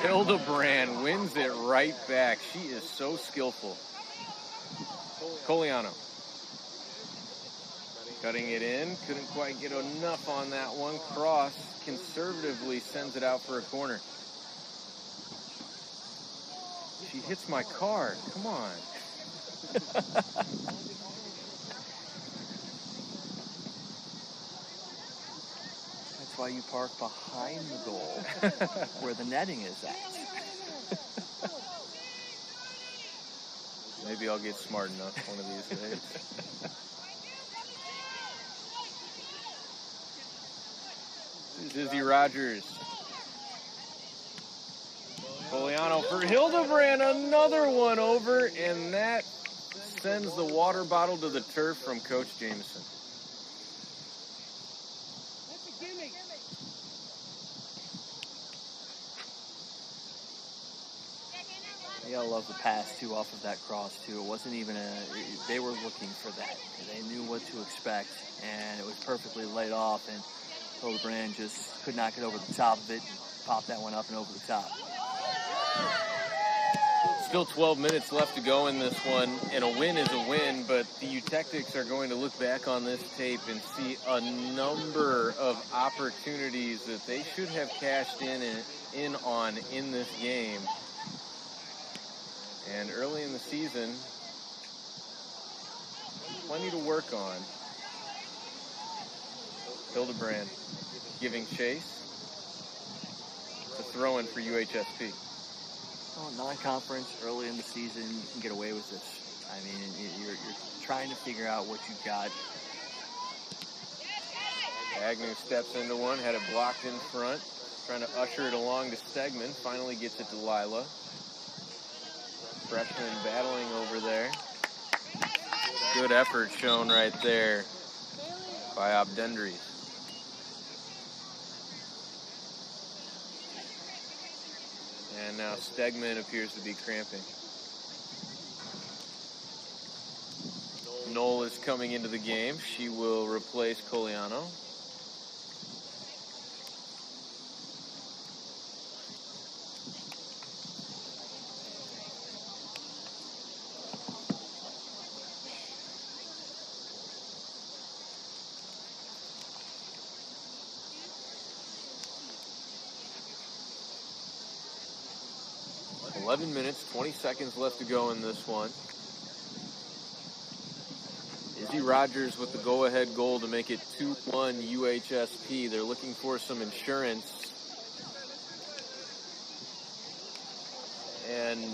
[SPEAKER 5] Hildebrand wins it right back. She is so skillful. Coliano. Cutting it in. Couldn't quite get enough on that one. Cross conservatively sends it out for a corner. She hits my card. Come on.
[SPEAKER 4] That's why you park behind the goal where the netting is at.
[SPEAKER 5] Maybe I'll get smart enough one of these days. This is Izzy Rogers. Coliano for Hildebrand, another one over, and that sends the water bottle to the turf from Coach Jameson.
[SPEAKER 4] You gotta love the pass, too, off of that cross, too. It wasn't even they were looking for that. They knew what to expect, and it was perfectly laid off, and Hildebrand just could not get over the top of it and pop that one up and over the top.
[SPEAKER 5] Still 12 minutes left to go in this one, and a win is a win, but the Eutectics are going to look back on this tape and see a number of opportunities that they should have cashed in on in this game. And early in the season, plenty to work on. Hildebrand giving chase. It's a throw-in for UHSP.
[SPEAKER 4] Well, non-conference early in the season, you can get away with this. I mean, you're trying to figure out what you've got.
[SPEAKER 5] Agnew steps into one, had it blocked in front, trying to usher it along to Stegman. Finally gets it to Lila. Freshman battling over there. Good effort shown right there by Abdendri. And now Stegman appears to be cramping. Knoll is coming into the game. She will replace Coliano. .11 minutes, 20 seconds left to go in this one. Izzy Rogers with the go-ahead goal to make it 2-1 UHSP. They're looking for some insurance. And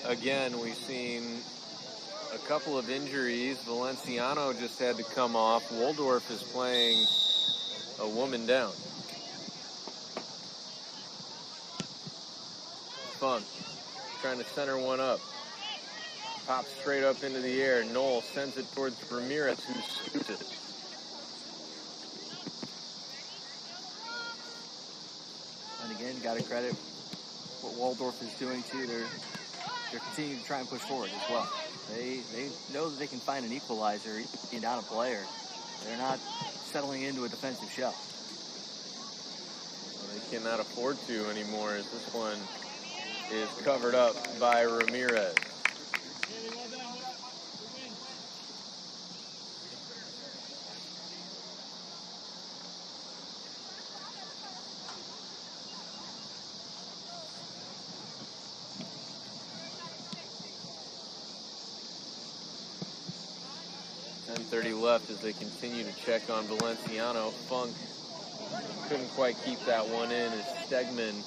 [SPEAKER 5] again, we've seen a couple of injuries. Valenciano just had to come off. Waldorf is playing a woman down. Funk trying to center one up. Pops straight up into the air. Knoll sends it towards Ramirez, who scoops it.
[SPEAKER 4] And again, got to credit what Waldorf is doing too. They're continuing to try and push forward as well. They know that they can find an equalizer, being down a player. They're not settling into a defensive shell.
[SPEAKER 5] Well, they cannot afford to anymore, as this one is covered up by Ramirez. .30 left as they continue to check on Valenciano. Funk couldn't quite keep that one in as Stegman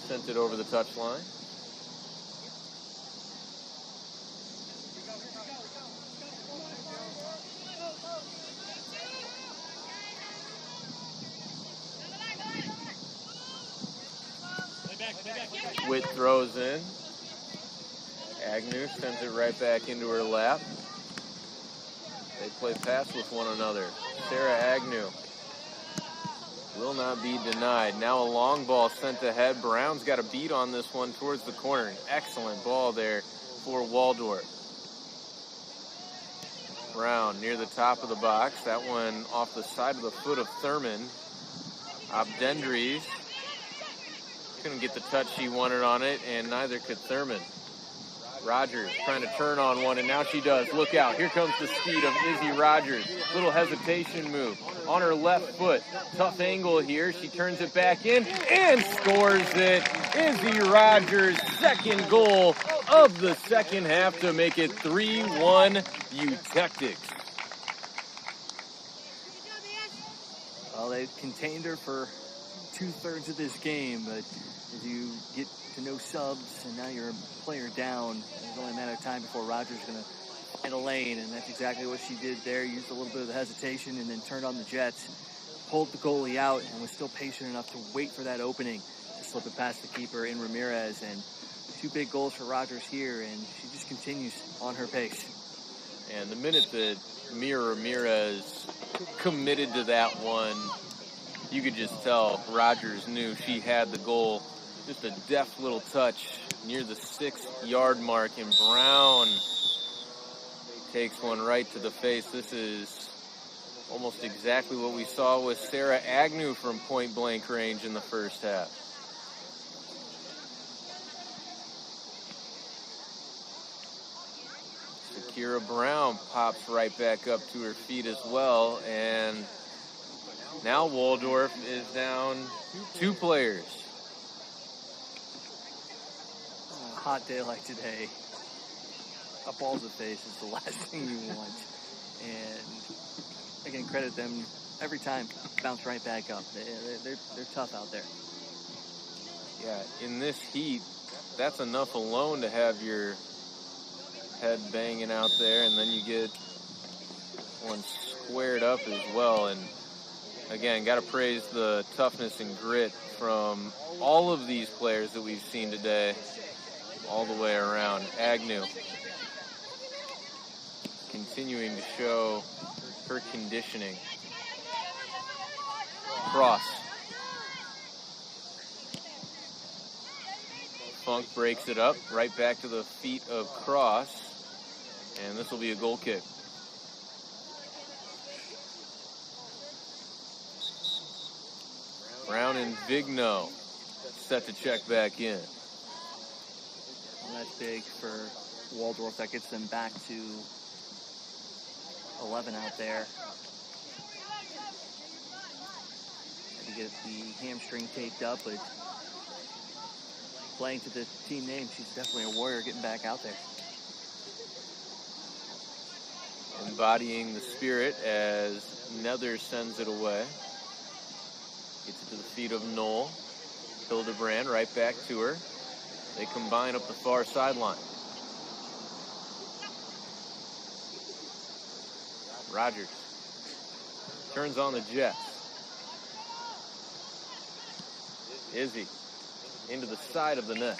[SPEAKER 5] sent it over the touchline. Witt throws in. Agnew sends it right back into her lap. They play pass with one another. Sarah Agnew will not be denied. Now a long ball sent ahead. Brown's got a beat on this one towards the corner. An excellent ball there for Waldorf. Brown near the top of the box. That one off the side of the foot of Thurman. Abdendries couldn't get the touch she wanted on it, and neither could Thurman. Rogers trying to turn on one, and now she does. Look out. Here comes the speed of Izzy Rogers. Little hesitation move on her left foot. Tough angle here. She turns it back in and scores it. Izzy Rogers' second goal of the second half to make it 3-1 Eutectics.
[SPEAKER 4] Well, they've contained her for 2/3 of this game, but as you get to no subs and now you're a player down, it's only a matter of time before Rogers is going to find a lane, and that's exactly what she did there. Used a little bit of the hesitation and then turned on the jets, pulled the goalie out, and was still patient enough to wait for that opening to slip it past the keeper in Ramirez. And 2 big goals for Rogers here, and she just continues on her pace.
[SPEAKER 5] And the minute that Mira Ramirez committed to that one, you could just tell Rogers knew she had the goal. Just a deft little touch near the 6-yard mark, and Brown takes one right to the face. This is almost exactly what we saw with Sarah Agnew from point-blank range in the first half. Shakira Brown pops right back up to her feet as well, and now Waldorf is down 2 players.
[SPEAKER 4] Hot day like today, a ball to the face is the last thing you want. And again, credit them every time, bounce right back up. They're tough out there.
[SPEAKER 5] Yeah, in this heat, that's enough alone to have your head banging out there, and then you get one squared up as well. And again, got to praise the toughness and grit from all of these players that we've seen today, all the way around. Agnew continuing to show her conditioning. Cross. Funk breaks it up, right back to the feet of Cross, and this will be a goal kick. Brown and Vigno set to check back in.
[SPEAKER 4] Well, that's big for Waldorf. That gets them back to 11 out there. Had to get the hamstring taped up, but playing to the team name, she's definitely a warrior getting back out there.
[SPEAKER 5] Embodying the spirit as Nether sends it away. Gets it to the feet of Knoll. Hildebrand right back to her. They combine up the far sideline. Rogers turns on the Jets. Izzy into the side of the net.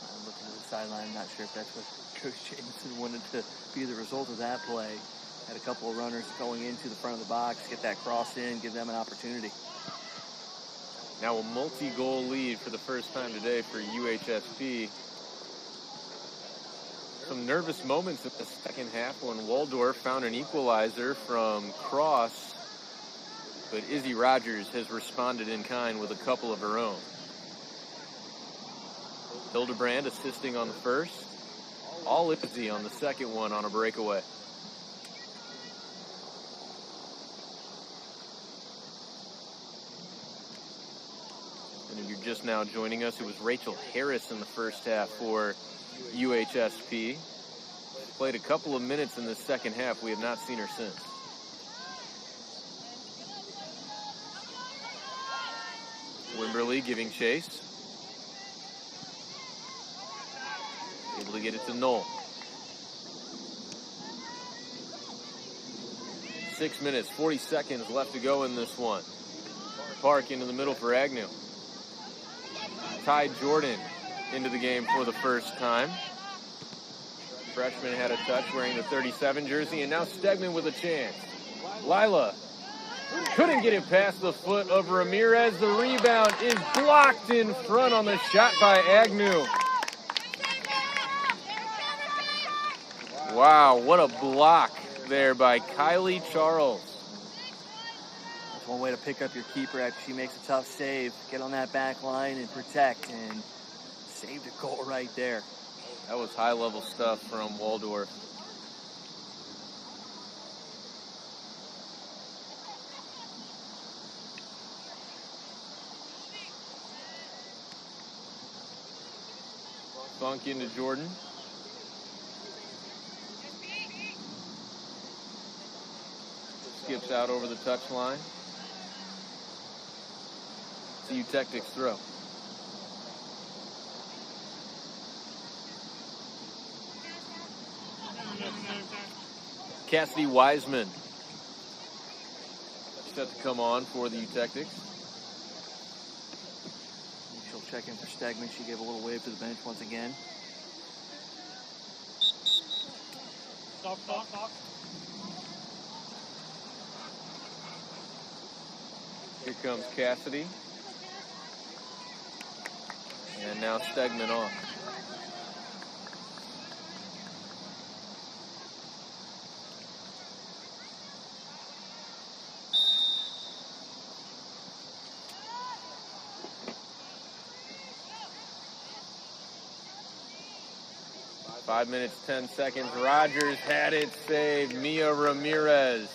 [SPEAKER 4] I'm looking at the sideline. I'm not sure if that's what Coach Jameson wanted to be the result of that play. Had a couple of runners going into the front of the box, get that cross in, give them an opportunity.
[SPEAKER 5] Now a multi-goal lead for the first time today for UHSP. Some nervous moments in the second half when Waldorf found an equalizer from Cross, but Izzy Rogers has responded in kind with a couple of her own. Hildebrand assisting on the first. All Izzy on the second one on a breakaway. And if you're just now joining us, it was Rachel Harris in the first half for UHSP. Played a couple of minutes in the second half. We have not seen her since. Wimberly giving chase. Able to get it to Knoll. 6 minutes, 40 seconds left to go in this one. Park into the middle for Agnew. Ty Jordan into the game for the first time. Freshman had a touch wearing the 37 jersey, and now Stegman with a chance. Lila couldn't get it past the foot of Ramirez. The rebound is blocked in front on the shot by Agnew. Wow, what a block there by Kylie Charles.
[SPEAKER 4] That's one way to pick up your keeper after she makes a tough save. Get on that back line and protect, and saved a goal right there.
[SPEAKER 5] That was high-level stuff from Waldorf. Funk into Jordan. Skips out over the touchline. It's a Eutectics throw. Cassidy Wiseman set to come on for the Eutectics.
[SPEAKER 4] She'll check in for Stegman. She gave a little wave to the bench once again.
[SPEAKER 1] Stop.
[SPEAKER 5] Here comes Cassidy. And now Stegman on. Five minutes, 10 seconds. Rogers had it saved. Mia Ramirez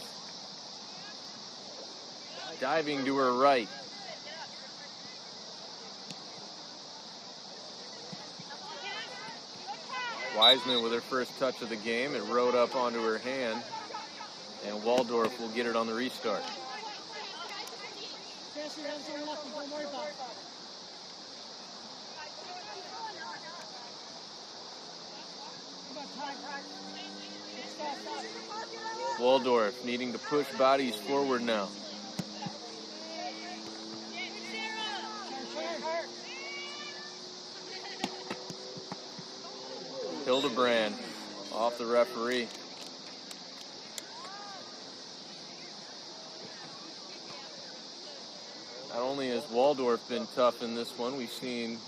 [SPEAKER 5] diving to her right. Wiseman with her first touch of the game. It rode up onto her hand. And Waldorf will get it on the restart. Waldorf needing to push bodies forward now. Hildebrand off the referee. Not only has Waldorf been tough in this one, we've seen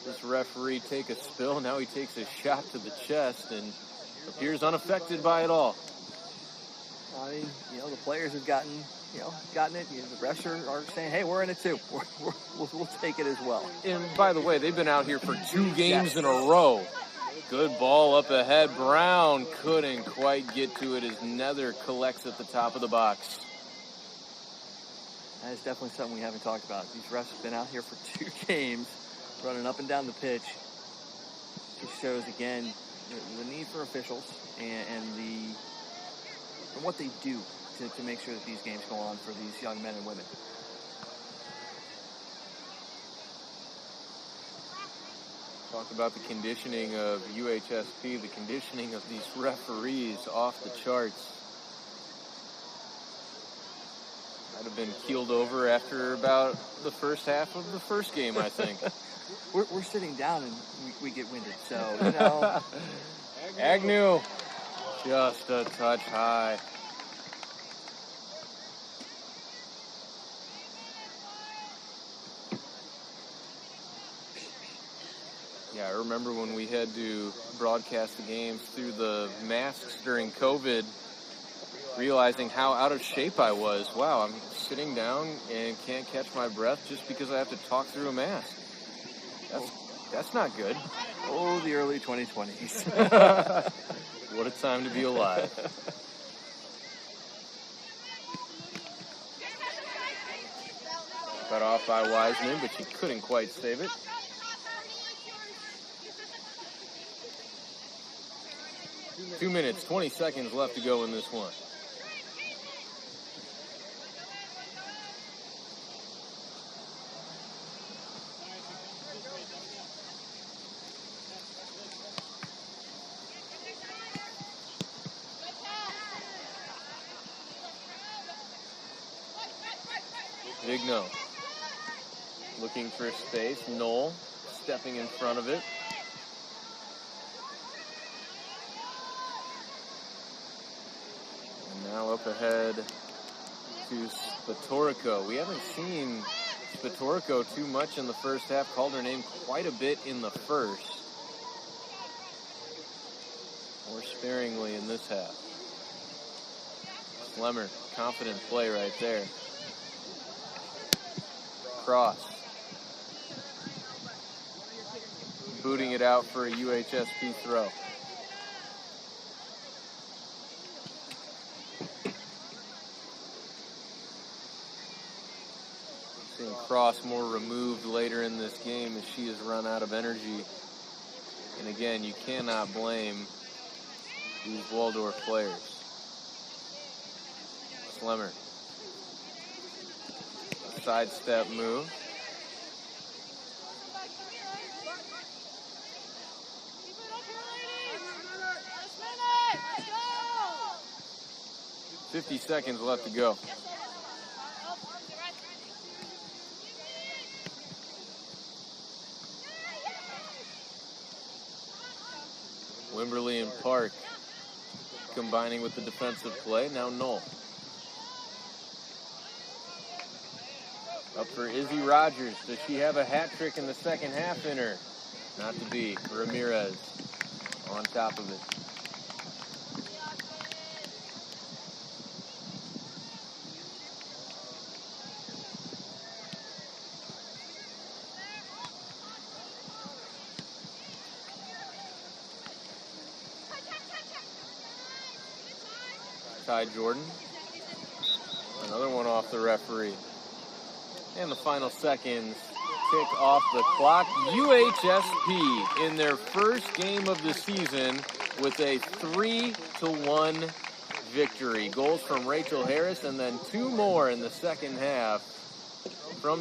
[SPEAKER 5] this referee take a spill. Now he takes a shot to the chest and appears unaffected by it all.
[SPEAKER 4] I mean, the players have gotten it. The refs are saying, hey, we're in it too. We'll take it as well.
[SPEAKER 5] And by the way, they've been out here for 2 games in a row. Good ball up ahead. Brown couldn't quite get to it as Nether collects at the top of the box.
[SPEAKER 4] That is definitely something we haven't talked about. These refs have been out here for 2 games, running up and down the pitch. Just shows, again, the need for officials and what they do to make sure that these games go on for these young men and women.
[SPEAKER 5] Talk about the conditioning of UHSP, the conditioning of these referees off the charts. Might have been keeled over after about the first half of the first game, I think.
[SPEAKER 4] We're sitting down and we get winded, so,
[SPEAKER 5] Agnew, just a touch high. Yeah, I remember when we had to broadcast the games through the masks during COVID, realizing how out of shape I was. Wow, I'm sitting down and can't catch my breath just because I have to talk through a mask. That's not good.
[SPEAKER 4] Oh, the early 2020s.
[SPEAKER 5] What a time to be alive. Cut off by Wiseman, but she couldn't quite save it. Two minutes, 20 seconds left to go in this one. Vigno looking for space. Knoll stepping in front of it. And now up ahead to Spatorico. We haven't seen Spatorico too much in the first half. Called her name quite a bit in the first. More sparingly in this half. Slemmer, confident play right there. Cross. Booting it out for a UHSP throw. Seeing Cross more removed later in this game as she has run out of energy. And again, you cannot blame these Waldorf players. Slemmer. Sidestep move. $50 seconds left to go. Wimberley and Park combining with the defensive play. Now Knoll. Up for Izzy Rogers. Does she have a hat trick in the second half in her? Not to be. Ramirez on top of it. Ty Jordan. Another one off the referee. And the final seconds tick off the clock. UHSP in their first game of the season with a 3-1 victory. Goals from Rachel Harris and then 2 more in the second half from